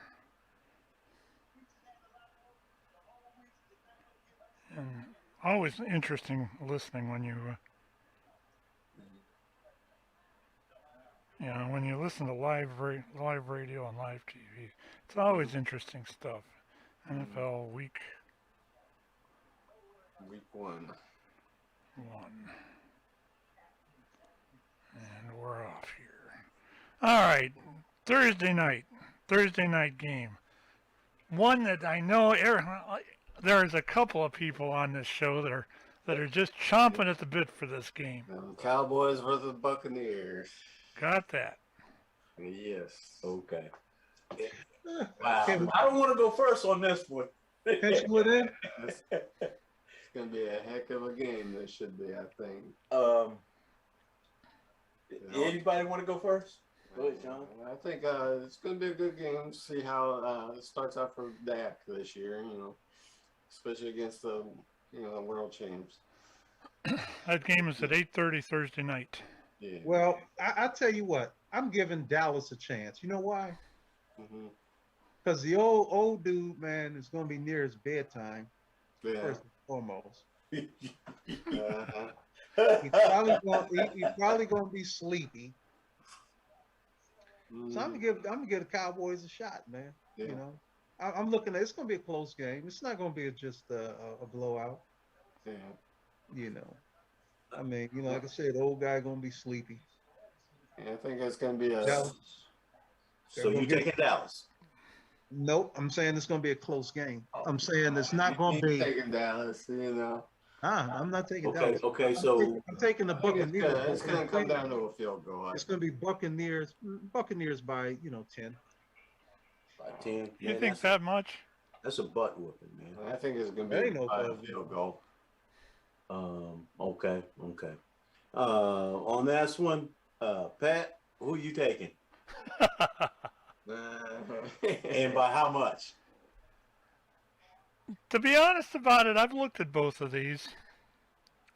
And always interesting listening when when you listen to live radio and live TV. It's always interesting stuff. NFL week one. And we're off here. All right. Thursday night game. One that I know there's a couple of people on this show that are just chomping at the bit for this game. Cowboys versus Buccaneers. Got that. Yes. Okay. Wow. I don't want to go first on this one. Pencil it in. It's gonna be a heck of a game. This should be, I think. Anybody want to go first? Go ahead, Shawn. I think it's gonna be a good game. See how it starts out for Dak this year. Especially against the world champs. That game is at 8:30 Thursday night. Yeah. Well, I tell you what, I'm giving Dallas a chance. You know why? Because the old dude, man, is going to be near his bedtime. Yeah. First and foremost. Uh-huh. He's probably going to be sleepy. So I'm gonna give the Cowboys a shot, man. Yeah. I'm looking at it's gonna be a close game. It's not gonna be just a blowout. Yeah. I mean, like I said, the old guy gonna be sleepy. Yeah, I think it's gonna be a. Dallas. So you taking Dallas? Nope, I'm saying it's gonna be a close game. I'm saying it's not gonna be. Taking Dallas, I'm not taking Okay, Dallas. okay, so I'm taking the Buccaneers. It's gonna come down to a field goal. It's gonna be Buccaneers by 10. by 10. You think that much? That's a butt whooping, man. I think it's gonna be a field goal. Okay. On this one, Pat, who you taking? And by how much? To be honest about it, I've looked at both of these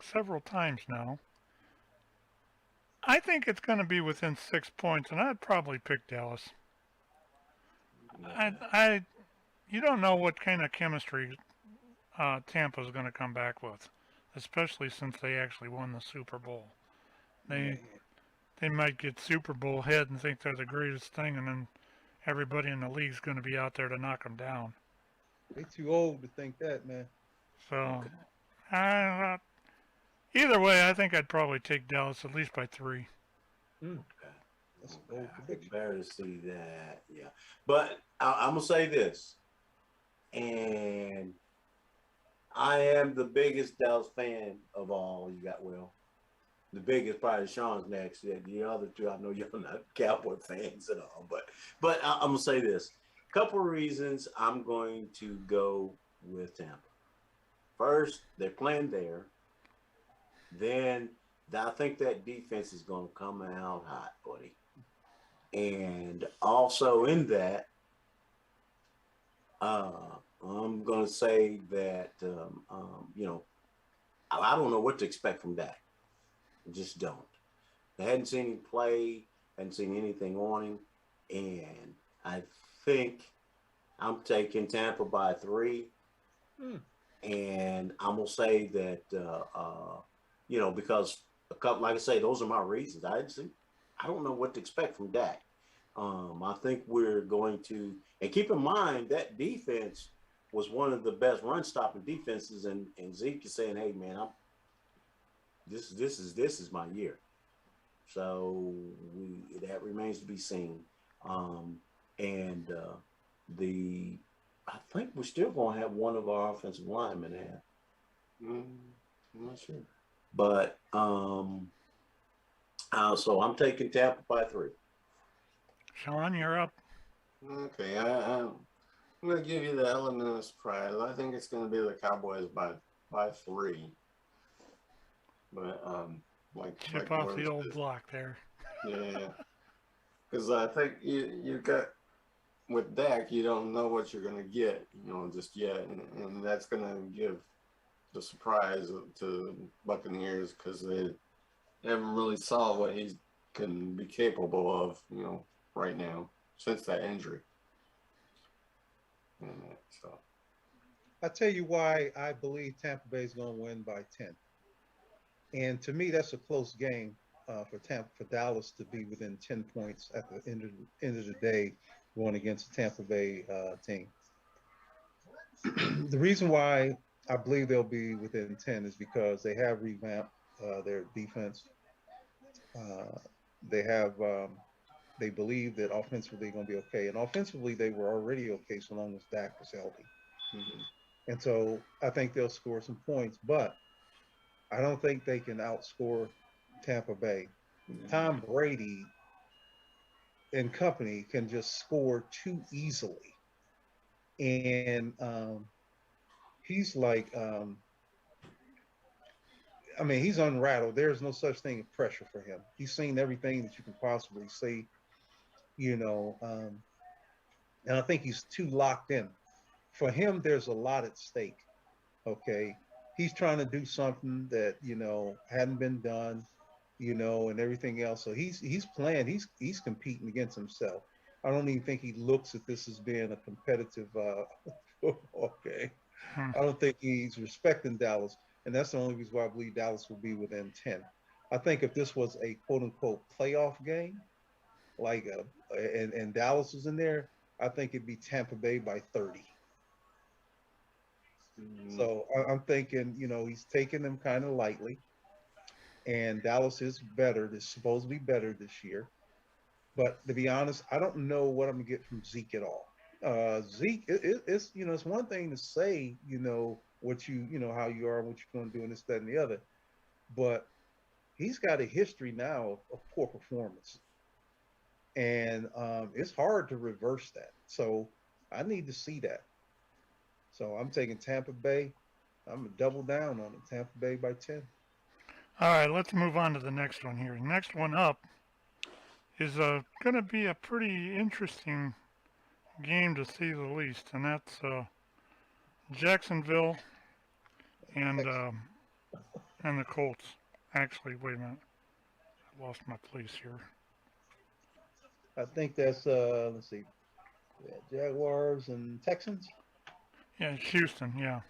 several times now. I think it's going to be within 6 points, and I'd probably pick Dallas. You don't know what kind of chemistry Tampa's going to come back with, especially since they actually won the Super Bowl. They might get Super Bowl head and think they're the greatest thing, and then everybody in the league's going to be out there to knock them down. They're too old to think that, man. So, either way, I think I'd probably take Dallas at least by 3. Okay. That's a bold prediction. Better to see that, yeah. But I'm gonna say this, and I am the biggest Dallas fan of all. You got the biggest probably Shawn's next. Yeah, the other two, I know you're not Cowboy fans at all, but I'm gonna say this. Couple of reasons I'm going to go with Tampa. First, they're playing there. Then I think that defense is going to come out hot, buddy. And also in that, I'm going to say that, I don't know what to expect from Dak. I just don't. I hadn't seen him play, hadn't seen anything on him, and I think I'm taking Tampa by 3. And I'm going to say that, because a couple, like I say, those are my reasons. I don't know what to expect from Dak. I think we're going to, and keep in mind that defense was one of the best run stopping defenses, and Zeke is saying, "Hey, man, this is my year." So that remains to be seen. And I think we're still going to have one of our offensive linemen out. I'm not sure. But so I'm taking Tampa by 3. Shawn, you're up. Okay, I'm going to give you the element of surprise. I think it's going to be the Cowboys by 3. But Chip off the old block there. Yeah, because I think you got with Dak, you don't know what you're going to get, just yet, and that's going to give the surprise to Buccaneers because they haven't really saw what he can be capable of, right now since that injury. And so, I'll tell you why I believe Tampa Bay is going to win by 10. And to me, that's a close game for Dallas to be within 10 points at the end of the day going against the Tampa Bay team. The reason why I believe they'll be within 10 is because they have revamped their defense. They believe that offensively going to be okay. And offensively, they were already okay so long as Dak was healthy. mm-hmm. And so I think they'll score some points, but I don't think they can outscore Tampa Bay. Mm-hmm. Tom Brady and company can just score too easily. And he's like, he's unrattled. There's no such thing as pressure for him. He's seen everything that you can possibly see, and I think he's too locked in. For him, there's a lot at stake. Okay. He's trying to do something that, hadn't been done, and everything else. So he's playing, he's competing against himself. I don't even think he looks at this as being a competitive football game. I don't think he's respecting Dallas. And that's the only reason why I believe Dallas will be within 10. I think if this was a quote unquote playoff game, like and Dallas was in there, I think it'd be Tampa Bay by 30. Mm-hmm. So I'm thinking, he's taking them kind of lightly. And Dallas is better. They're supposed to be better this year. But to be honest, I don't know what I'm going to get from Zeke at all. Zeke, it's one thing to say, what how you are, what you're going to do, and this, that, and the other. But he's got a history now of poor performance. And it's hard to reverse that. So I need to see that. So I'm taking Tampa Bay. I'm going to double down on it. Tampa Bay by 10. All right, let's move on to the next one here. Next one up is going to be a pretty interesting game to say the least, and that's Jacksonville and the Colts. Actually, wait a minute. I lost my place here. I think that's, let's see, Jaguars and Texans. Yeah, Houston, yeah.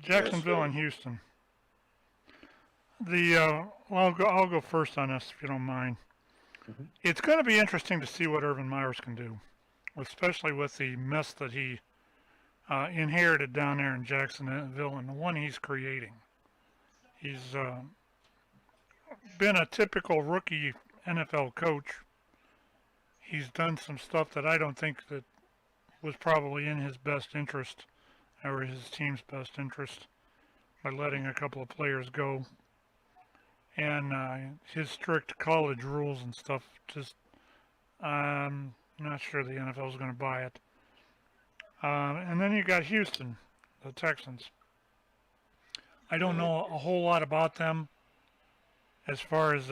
Jacksonville and Houston. I'll go first on this if you don't mind. Mm-hmm. It's going to be interesting to see what Urban Meyers can do, especially with the mess that he inherited down there in Jacksonville and the one he's creating. He's been a typical rookie NFL coach. He's done some stuff that I don't think that was probably in his best interest or his team's best interest by letting a couple of players go. And his strict college rules and stuff, just I'm not sure the NFL is going to buy it. And then you got Houston, the Texans. I don't know a whole lot about them as far as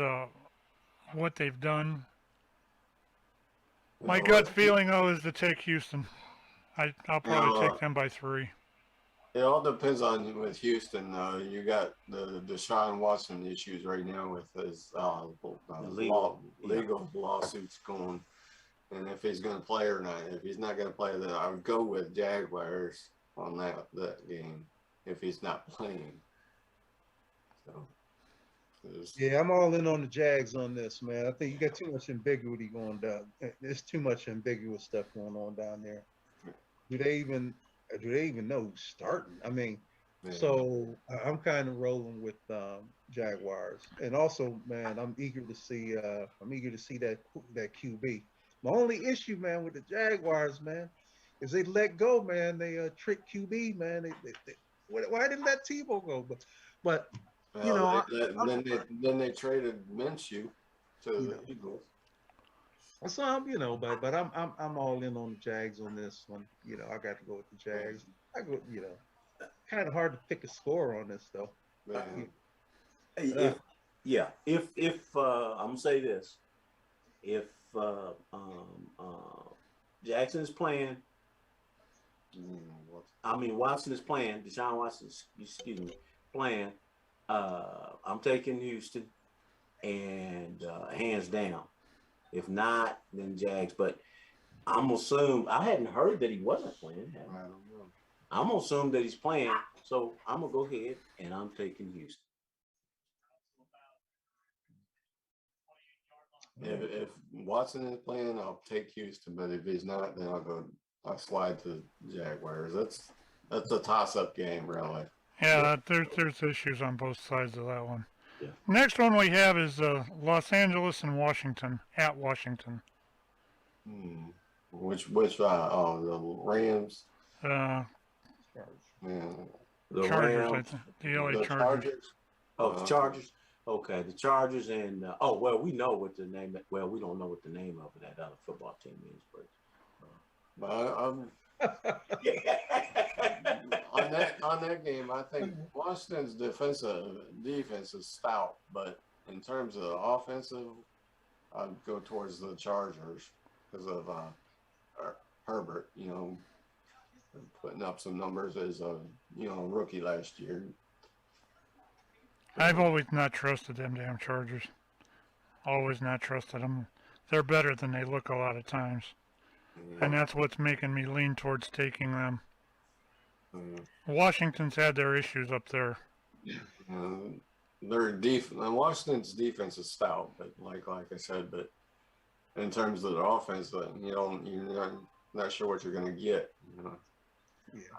what they've done. My gut feeling, though, is to take Houston. I'll probably take them by 3. It all depends on with Houston. You got the Deshaun Watson issues right now with his legal lawsuits going, and if he's going to play or not. If he's not going to play, then I would go with Jaguars on that game if he's not playing. So. Yeah, I'm all in on the Jags on this, man. I think you got too much ambiguity going down. There's too much ambiguous stuff going on down there. Do they even know who's starting? I mean, So I'm kind of rolling with Jaguars, and also, man, I'm eager to see. I'm eager to see that QB. My only issue, man, with the Jaguars, man, is they let go, man. They trick QB, man. Why didn't let Tebow go? But you know, then they traded Minshew to you the know, Eagles. some, but I'm all in on the Jags on this one. I got to go with the Jags. I go, kind of hard to pick a score on this though. Man. If I'm gonna say this, if Jackson is playing, Watson is playing, Deshaun Watson, excuse me, playing, I'm taking Houston, and hands down. If not, then Jags. But I'm assume I hadn't heard that he wasn't playing. I don't know. I'm gonna assume that he's playing, so I'm gonna go ahead and I'm taking Houston. If Watson is playing, I'll take Houston. But if he's not, then I'll slide to Jaguars. That's a toss-up game, really. Yeah, there's issues on both sides of that one. Yeah. Next one we have is Los Angeles and Washington, at Washington. Which the Rams. Yeah. The Chargers, Rams, the LA Chargers. Oh, the Chargers. Okay, the Chargers, and we know what the name. Well, we don't know what the name of that other football team is, but on that game, I think Washington's defense is stout, but in terms of offensive, I'd go towards the Chargers because of Herbert. Putting up some numbers as a rookie last year. I've always not trusted them damn Chargers. Always not trusted them. They're better than they look a lot of times. And that's what's making me lean towards taking them. Washington's had their issues up there. Washington's defense is stout, but like I said, but in terms of their offense, you're not sure what you're going to get.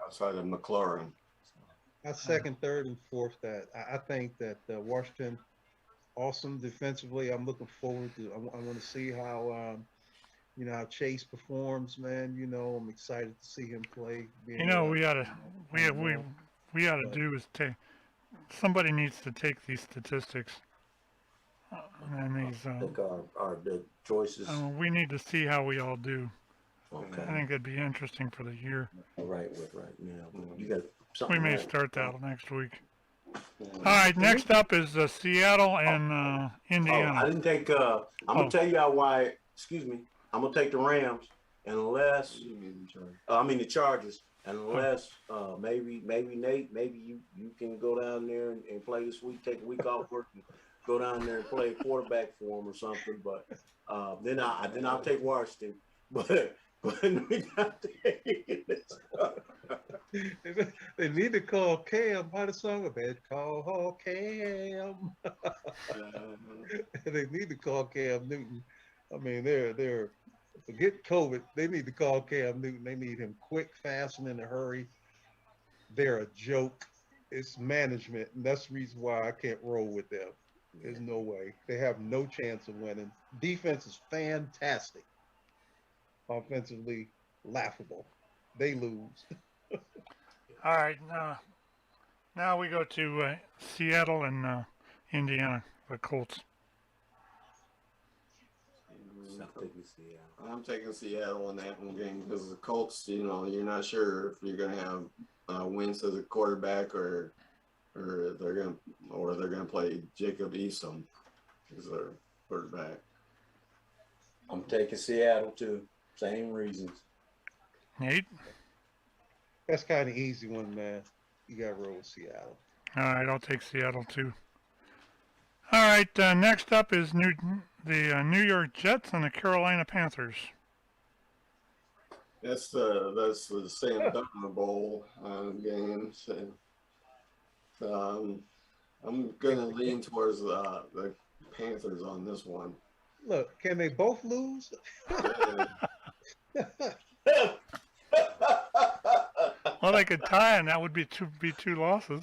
Outside of McLaurin. I second, third, and fourth that. I think that Washington, awesome defensively. I'm looking forward to. I want to see how how Chase performs, man. I'm excited to see him play. We ought to do is take. Somebody needs to take these statistics and these. Take our the choices. We need to see how we all do. Okay. I think it'd be interesting for the year. Right. Yeah. You got something. We may start that next week. All right. Next up is Seattle and Indiana. I didn't take. I'm gonna tell you why. Excuse me. I'm gonna take the Rams unless. The Chargers. Unless maybe Nate, maybe you can go down there and play this week. Take a week off work and go down there and play a quarterback for him or something. But then I'll take Washington. But we got they need to call Cam. How the song about call Cam? They need to call Cam Newton. They're forget COVID. They need to call Cam Newton. They need him quick, fast, and in a hurry. They're a joke. It's management, and that's the reason why I can't roll with them. There's no way. They have no chance of winning. Defense is fantastic. Offensively, laughable. They lose. All right, now we go to Seattle and Indiana, the Colts. I'm taking Seattle in that one game because the Colts, you're not sure if you're going to have Wentz as a quarterback or they're going to play Jacob Eason as their quarterback. I'm taking Seattle too. Same reasons. Nate? That's kind of easy one, man. You got to roll with Seattle. All right, I'll take Seattle too. All right, next up is the New York Jets and the Carolina Panthers. That's the Sam Darnold Bowl game. So, I'm gonna lean towards the Panthers on this one. Look, can they both lose? Well, they could tie, and that would be two losses.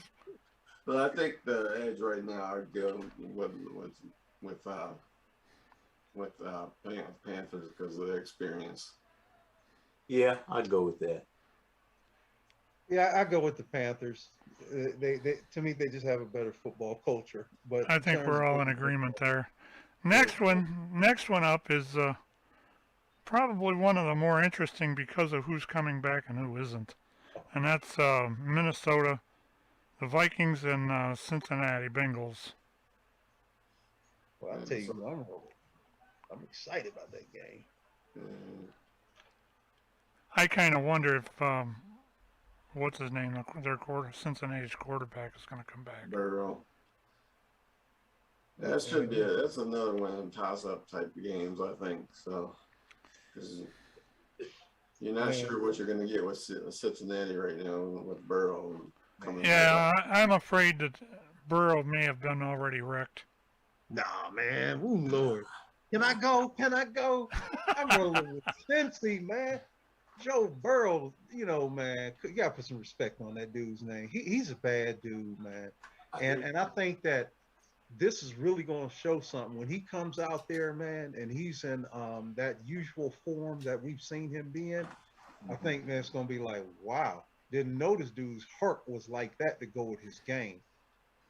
But I think the edge right now I'd go with Panthers because of their experience. Yeah, I'd go with that. Yeah, I go with the Panthers. They to me they just have a better football culture. But I think we're all in agreement there. Next one up is probably one of the more interesting because of who's coming back and who isn't, and that's Minnesota, the Vikings, and Cincinnati Bengals. Well, I'll tell you, I'm excited about that game. I kind of wonder if what's his name, Cincinnati's quarterback is going to come back. Burrow. That should be that's another one of them toss-up type of games, I think. So, 'cause you're not sure what you're going to get with Cincinnati right now with Burrow coming. Yeah, I'm afraid that Burrow may have been already wrecked. Nah, man. Ooh, Lord. Can I go? I'm rolling with Cincy, man. Joe Burrow, man, you got to put some respect on that dude's name. He's a bad dude, man. And I think that this is really going to show something when he comes out there, man, and he's in that usual form that we've seen him be in. I think, man, it's going to be like, wow, didn't know this dude's heart was like that to go with his game.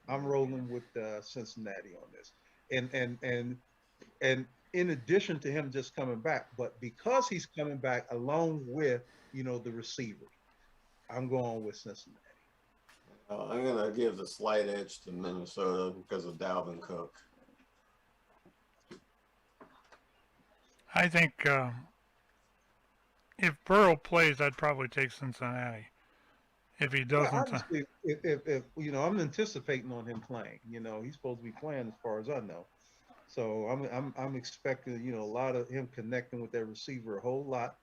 I'm rolling with Cincinnati on this. And in addition to him just coming back, but because he's coming back along with, the receivers, I'm going with Cincinnati. I'm going to give the slight edge to Minnesota because of Dalvin Cook. I think if Burrow plays, I'd probably take Cincinnati. If he doesn't, honestly, if I'm anticipating on him playing. He's supposed to be playing as far as I know. So I'm expecting a lot of him connecting with that receiver a whole lot.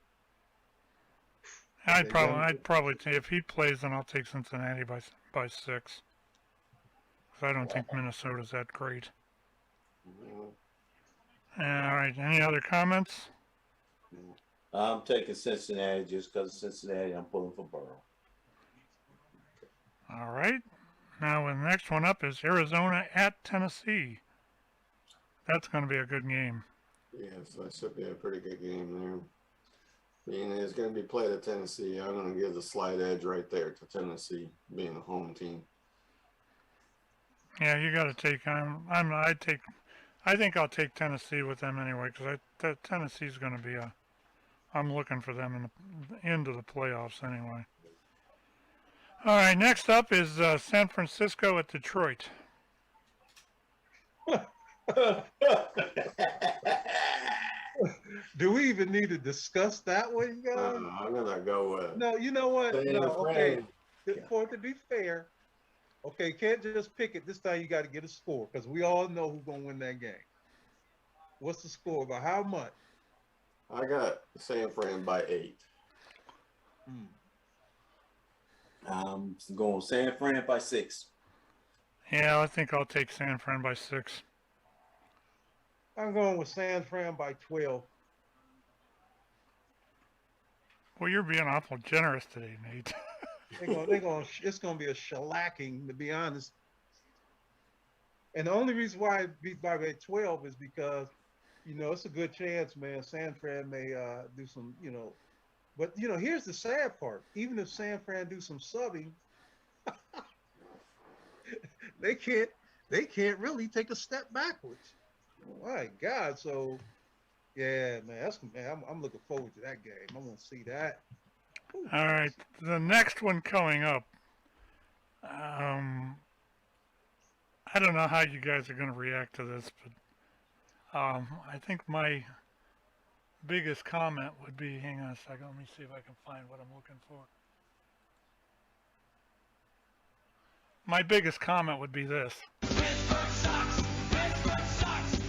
I'd probably if he plays, then I'll take Cincinnati by 6. Because I don't think Minnesota's that great. All right. Any other comments? I'm taking Cincinnati just because of Cincinnati. I'm pulling for Burrow. All right. Now the next one up is Arizona at Tennessee. That's going to be a good game. Yes, that should be a pretty good game there. It's going to be played at Tennessee. I'm going to give the slight edge right there to Tennessee being a home team. Yeah, you got to take. I think I'll take Tennessee with them anyway because Tennessee's going to be I'm looking for them in the end of the playoffs anyway. All right, next up is San Francisco at Detroit. Do we even need to discuss that one, guys? I'm gonna go with. No, you know what? No, okay. For it to be fair, okay, can't just pick it. This time you got to get a score because we all know who's gonna win that game. What's the score? By how much? I got San Fran by 8. I'm going San Fran by 6. Yeah, I think I'll take San Fran by 6. I'm going with San Fran by 12. Well, you're being awful generous today, Nate. It's going to be a shellacking, to be honest. And the only reason why I beat by 12 is because, it's a good chance, man. San Fran may do some, But, here's the sad part. Even if San Fran do some subbing, they can't really take a step backwards. My God. So, yeah, man, I'm looking forward to that game. I want to see that. Ooh. All right. The next one coming up, I don't know how you guys are going to react to this, but I think my biggest comment would be, hang on a second, let me see if I can find what I'm looking for. My biggest comment would be this. Pittsburgh sucks! Pittsburgh sucks!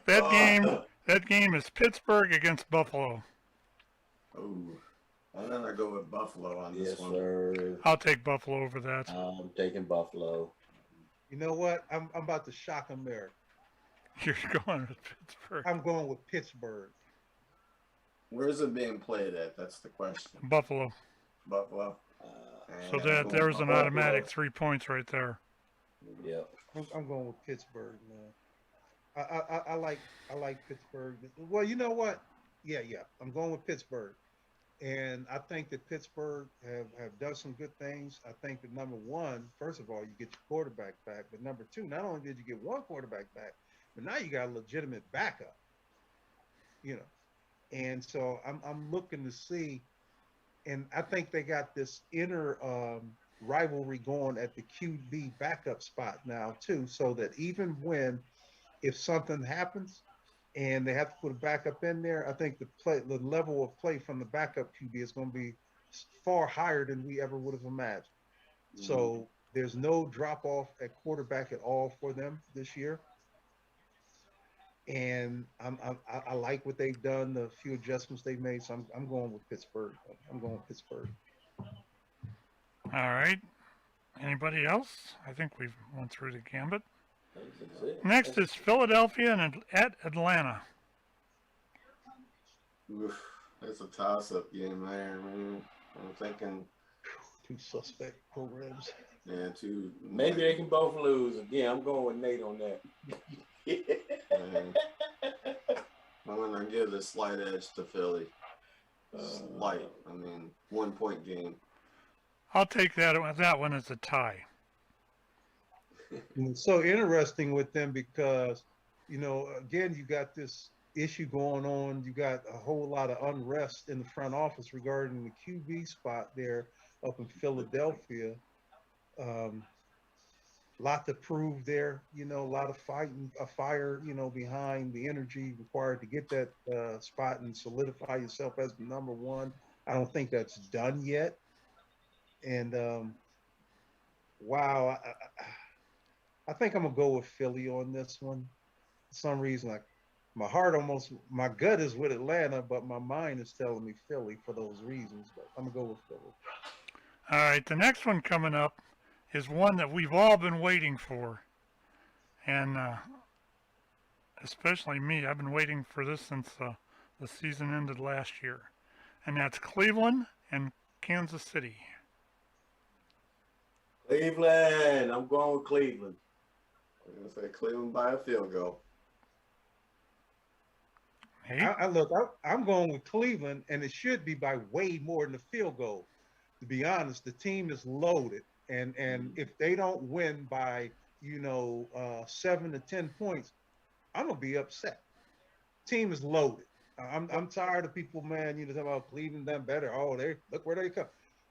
That game is Pittsburgh against Buffalo. Oh, I'm gonna go with Buffalo on this one. Yes, sir. I'll take Buffalo over that. I'm taking Buffalo. You know what? I'm about to shock America. You're going with Pittsburgh. I'm going with Pittsburgh. Where is it being played at? That's the question. Buffalo. Buffalo. So And that there's an Buffalo. automatic 3 points right there. Yep. I'm going with Pittsburgh, man. I like Pittsburgh. Well, you know what? Yeah. I'm going with Pittsburgh. And I think that Pittsburgh have done some good things. I think that number one, first of all, you get your quarterback back. But number two, not only did you get one quarterback back, but now you got a legitimate backup. You know. And so I'm looking to see, and I think they got this inner rivalry going at the QB backup spot now too, so that even if something happens and they have to put a backup in there, I think the level of play from the backup QB is going to be far higher than we ever would have imagined. Mm-hmm. So there's no drop off at quarterback at all for them this year. And I like what they've done, the few adjustments they've made. So I'm going with Pittsburgh. I'm going with Pittsburgh. All right. Anybody else? I think we've went through the gambit. Next is Philadelphia and at Atlanta. Oof, that's a toss-up game there, man. I'm thinking two suspect programs. Yeah, two. Maybe they can both lose. Again, I'm going with Nate on that. I'm gonna give the slight edge to Philly. Slight. I mean, 1 point game. I'll take that one as a tie. It's so interesting with them because, again, you got this issue going on. You got a whole lot of unrest in the front office regarding the QB spot there up in Philadelphia. Lot to prove there, a lot of fighting, a fire, behind the energy required to get that spot and solidify yourself as the number one. I don't think that's done yet. And wow, I think I'm gonna go with Philly on this one. For some reason, my gut is with Atlanta, but my mind is telling me Philly for those reasons. But I'm gonna go with Philly. All right, the next one coming up is one that we've all been waiting for, and especially me. I've been waiting for this since the season ended last year, and that's Cleveland and Kansas City. Cleveland. I'm going with Cleveland. I'm gonna say Cleveland by a field goal. Hey, I'm going with Cleveland, and it should be by way more than a field goal. To be honest, the team is loaded. And if they don't win by, 7 to 10 points, I'm gonna be upset. Team is loaded. I'm tired of people, man. Talking about Cleveland done better. Oh, look where they come.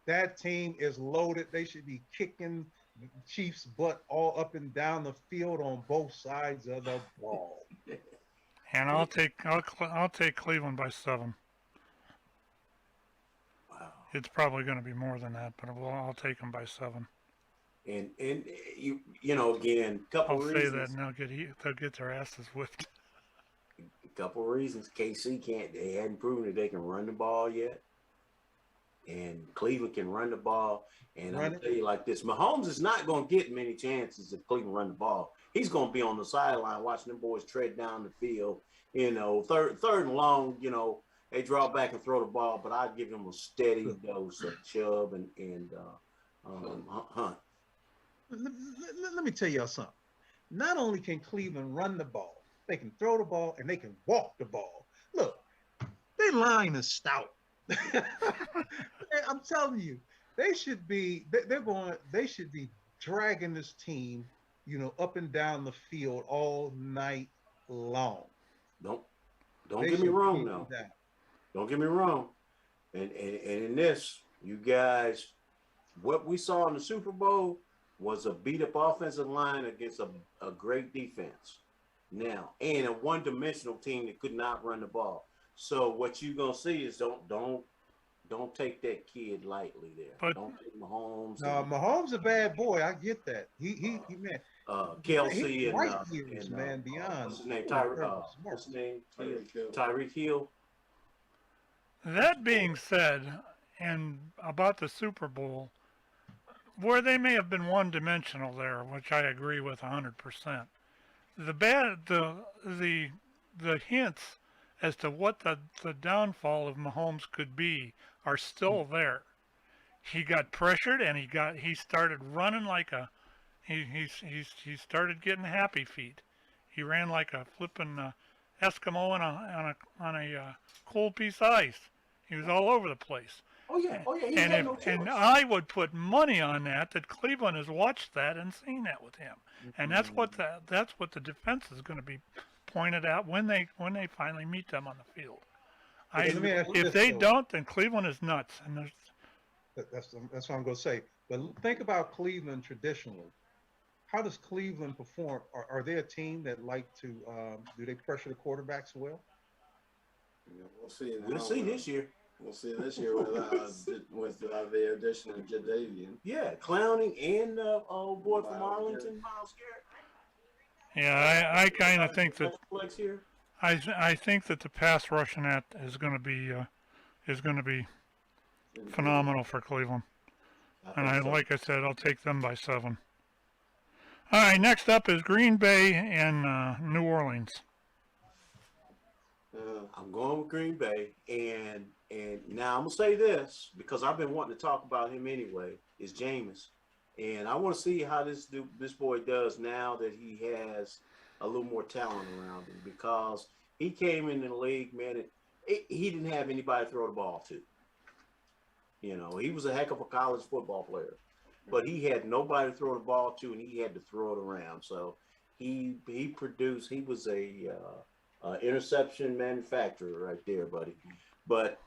That team is loaded. They should be kicking Chiefs' butt all up and down the field on both sides of the ball. And I'll take Cleveland by 7. Wow. It's probably going to be more than that, but I'll take them by 7. And you again, couple I'll reasons. say that, and they'll get their asses whipped. A couple reasons. KC they hadn't proven that they can run the ball yet. And Cleveland can run the ball. And I'm going to tell you like this, Mahomes is not going to get many chances if Cleveland run the ball. He's going to be on the sideline watching them boys tread down the field. Third and long, they draw back and throw the ball, but I'd give him a steady dose of Chubb and Hunt. Let me tell y'all something. Not only can Cleveland run the ball, they can throw the ball and they can walk the ball. Look, their line is stout. I'm telling you, they should be dragging this team, up and down the field all night long. Don't get me wrong now. Don't get me wrong. And in this, you guys, what we saw in the Super Bowl was a beat up offensive line against a great defense. Now, and a one-dimensional team that could not run the ball. So what you're gonna see is don't take that kid lightly there. But don't take Mahomes. No, Mahomes a bad boy. I get that. He man. Kelsey and man, Dion. What's his name? Tyreek Hill. that being said, and about the Super Bowl, where they may have been one-dimensional there, which I agree with 100%. The hints as to what the downfall of Mahomes could be are still there. He got pressured and he started running like a he started getting happy feet. He ran like a flippin' Eskimo on a cold piece of ice. He was all over the place. Oh yeah, oh yeah. He And had if no choice. and I would put money on that Cleveland has watched that and seen that with him. And that's what the defense is going to be pointed out when they finally meet them on the field. Let me ask you If this, they though. don't, then Cleveland is nuts. And That's what I'm going to say. But think about Cleveland traditionally. How does Cleveland perform? Are they a team that like to do they pressure the quarterbacks well? Yeah, we'll see. We'll see this year. We'll see this year with the addition of Jadavian. Yeah, Clowning and old boy from Arlington, Miles Garrett. yeah, I kind of think that Flex here. I think that the pass rush in that is going to be phenomenal for Cleveland. And like I said, I'll take them by 7. All right, next up is Green Bay and New Orleans. I'm going with Green Bay, and now I'm gonna say this because I've been wanting to talk about him anyway. Is Jameis, and I want to see how this boy does now that he has a little more talent around him because he came in the league, man. He didn't have anybody to throw the ball to. You know, he was a heck of a college football player, but he had nobody to throw the ball to, and he had to throw it around. So he produced. He was a interception manufacturer right there, buddy. But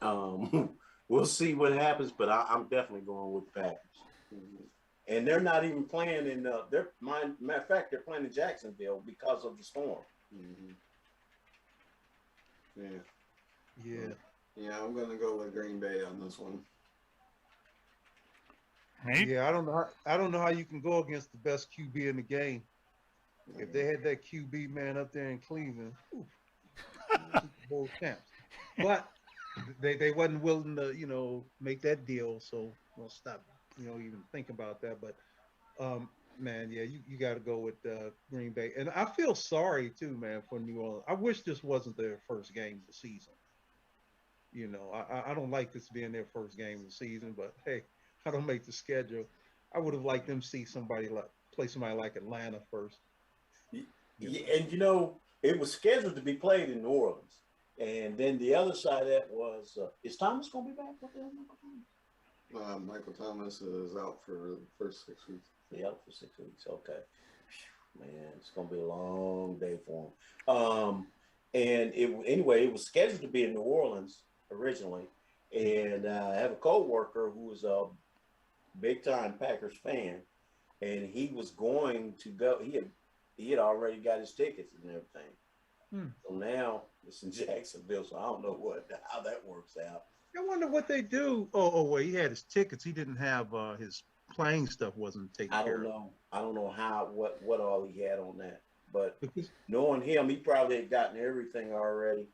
we'll see what happens. But I'm definitely going with Packers. And they're not even playing in. Matter of fact, they're playing in Jacksonville because of the storm. Yeah, I'm gonna go with Green Bay on this one. Nate? Yeah, I don't know how you can go against the best QB in the game. If they had that QB man up there in Cleveland, Super Bowl champs. But they wasn't willing to, make that deal. So we'll stop, even think about that. But man, yeah, you got to go with Green Bay. And I feel sorry too, man, for New Orleans. I wish this wasn't their first game of the season. I don't like this being their first game of the season, but hey, I don't make the schedule. I would have liked them to see play somebody like Atlanta first. Yeah, and it was scheduled to be played in New Orleans, and then the other side of that was is Thomas going to be back? What the hell? Michael Thomas is out for the first 6 weeks. Yeah, out for 6 weeks. Okay, man, it's going to be a long day for him. And it was scheduled to be in New Orleans originally, and I have a coworker who was a big time Packers fan, and he was going to go. He had already got his tickets and everything. So now it's in Jacksonville, so I don't know how that works out. I wonder what they do. Oh, well, he had his tickets. He didn't have his playing stuff wasn't taken care of. I don't know what all he had on that. But knowing him, he probably had gotten everything already.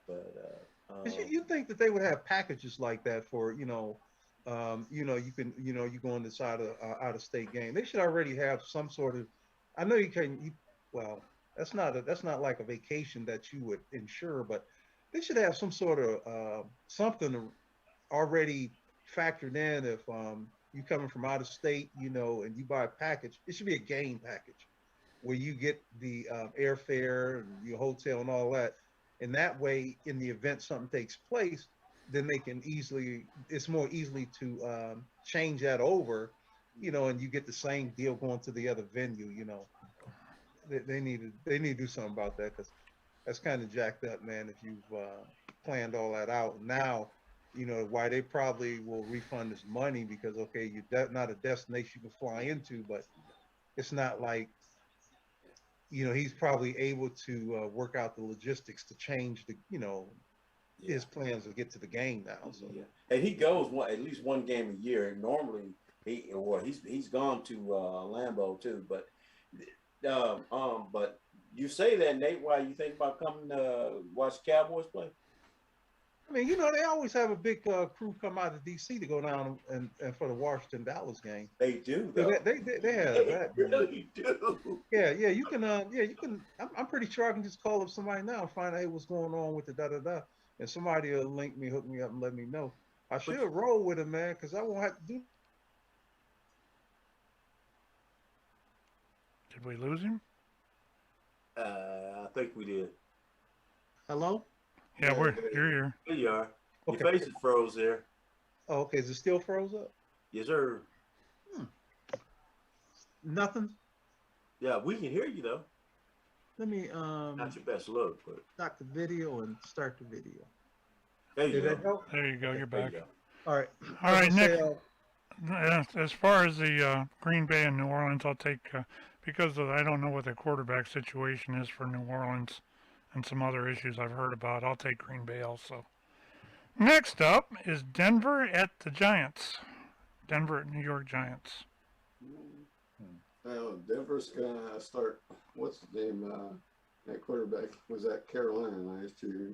But you think that they would have packages like that for you can you go on the side of out of state game. They should already have some sort of. I know you can. Well, that's not like a vacation that you would insure, but they should have some sort of something already factored in if you coming from out of state, and you buy a package. It should be a game package where you get the airfare and your hotel and all that. And that way, in the event something takes place, then they can it's more easily to change that over, and you get the same deal going to the other venue, They need to do something about that because that's kind of jacked up, man, if you've planned all that out. Now, why they probably will refund this money because, okay, you're not a destination you can fly into, but it's not like, he's probably able to work out the logistics to change his plans to get to the game now. So. Yeah. And he goes at least one game a year. And normally he's gone to Lambeau too. But you say that, Nate, why you think about coming to watch the Cowboys play? I mean, they always have a big crew come out of DC to go down and for the Washington Dallas game. They do, So though. they have They that. Man. really do. Yeah, you can. You can. I'm pretty sure I can just call up somebody now and find out hey, what's going on with the da da da, and somebody will link me, hook me up, and let me know. I should roll with it, man, because I won't have to do. Did we lose him? I think we did. Hello. Yeah, you're here. There you are. Okay. Your face is froze there. Oh, okay. Is it still froze up? Yes, sir. Nothing. Yeah, we can hear you though. Let me Not your best look, but stop the video and start the video. there you Did go. that help? There you go. You're There you back. go. All right. All right, Nick. Say, As far as the Green Bay and New Orleans, I'll take because I don't know what the quarterback situation is for New Orleans and some other issues I've heard about. I'll take Green Bay also. Next up is Denver at the Giants. Denver at New York Giants. Denver's gonna start. What's the name? That quarterback was at Carolina last year.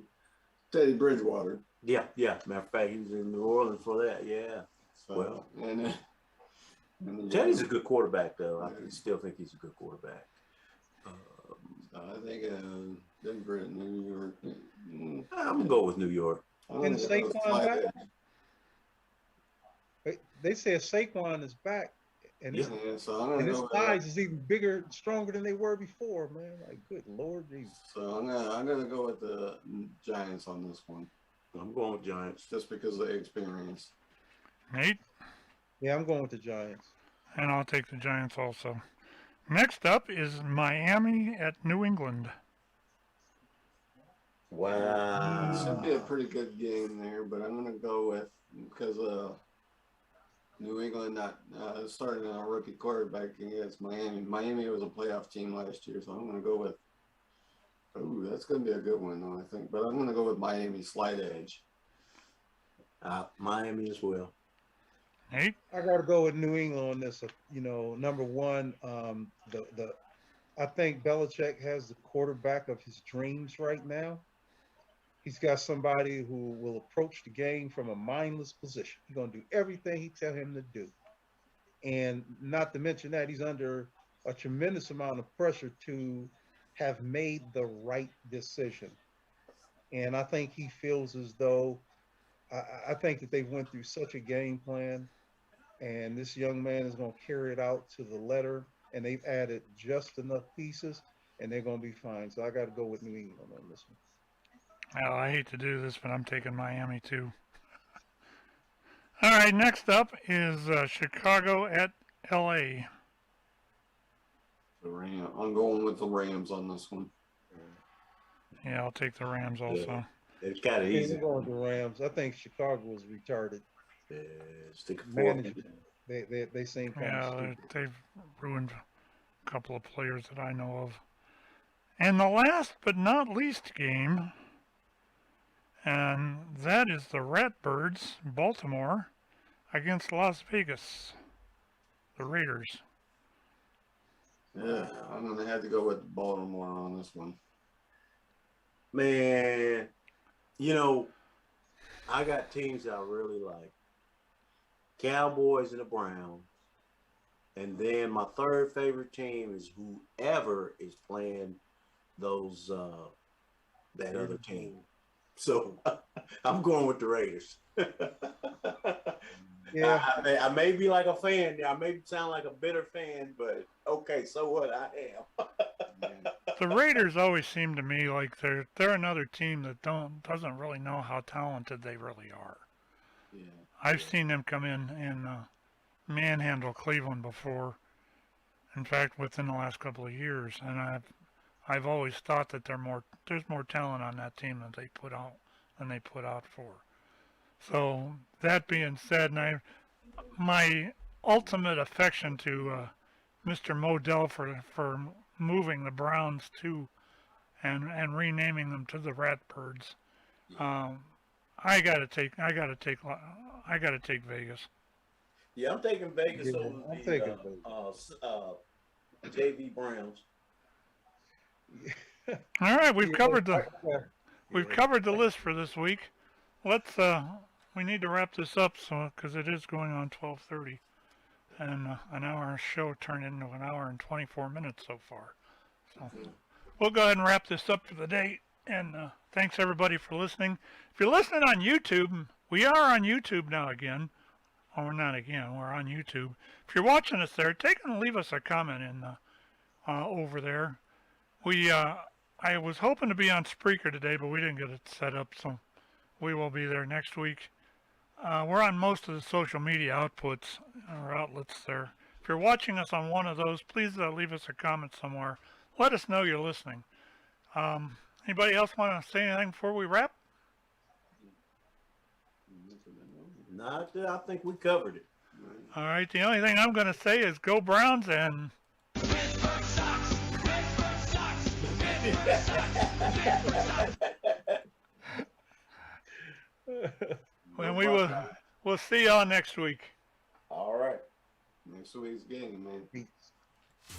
Teddy Bridgewater. Yeah. Matter of fact, he was in New Orleans for that. Yeah. So, Well, and Teddy's a good quarterback, though. I still think he's a good quarterback. I think Denver and New York. I'm gonna go with New York. And Saquon back? They said Saquon is back, and his, so I'm and his go thighs is even bigger, stronger than they were before, man. Like, good Lord Jesus. So I'm gonna go with the Giants on this one, I'm going with Giants. just because of the experience. Nate? Yeah, I'm going with the Giants. And I'll take the Giants also. Next up is Miami at New England. Wow. Should be a pretty good game there, but I'm gonna go with because New England not starting a rookie quarterback against Miami. Miami was a playoff team last year, so I'm gonna go with. Ooh, that's gonna be a good one though, I think. But I'm gonna go with Miami slight edge. Miami as well. Nate? I got to go with New England on this. Number one, I think Belichick has the quarterback of his dreams right now. He's got somebody who will approach the game from a mindless position. He's going to do everything he tell him to do. And not to mention that he's under a tremendous amount of pressure to have made the right decision. And I think he feels as though, I think that they went through such a game plan, and this young man is going to carry it out to the letter, and they've added just enough pieces, and they're going to be fine. So I got to go with New England on this one. Well, I hate to do this, but I'm taking Miami too. All right, next up is Chicago at L.A. The Ram. I'm going with the Rams on this one. Yeah, I'll take the Rams also. Yeah. It's kind of Yeah, easy. I'm going with the Rams. I think Chicago was retarded. Stick it forward. Management. They seem kind of Yeah, stupid. they've ruined a couple of players that I know of. And the last but not least game, and that is the Ratbirds, Baltimore, against Las Vegas, the Raiders. Yeah, I'm gonna have to go with Baltimore on this one. Man, I got teams that I really like. Cowboys and the Browns. And then my third favorite team is whoever is playing that other team. So I'm going with the Raiders. Yeah. I may be like a fan. I may sound like a bitter fan, but okay, so what? I am. The Raiders always seem to me like they're another team that doesn't really know how talented they really are. Yeah. I've seen them come in and manhandle Cleveland before. In fact, within the last couple of years, and I've always thought that there's more talent on that team than they put out for. So that being said, and my ultimate affection to Mr. Modell for moving the Browns to and renaming them to the Ratbirds. I gotta take Vegas. Yeah, I'm taking Vegas Yeah, over I'm the taking Vegas. JV Browns. All right, we've Yeah, covered yeah. the list for this week. let's we need to wrap this up because it is going on 12:30, and an hour show turned into an hour and 24 minutes so far. So we'll go ahead and wrap this up for the day. And thanks everybody for listening. If you're listening on YouTube, we are on YouTube now again. Oh, we're not again. We're on YouTube. If you're watching us there, take and leave us a comment in over there. I was hoping to be on Spreaker today, but we didn't get it set up, so we will be there next week. We're on most of the social media outputs or outlets there. If you're watching us on one of those, please leave us a comment somewhere. Let us know you're listening. Anybody else want to say anything before we wrap? Not that I think we covered it. All right. The only thing I'm going to say is go Browns and. Pittsburgh sucks. Pittsburgh sucks. Pittsburgh sucks. Pittsburgh sucks. And we'll see y'all next week. All right. Next week's game, man. Peace.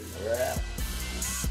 All right.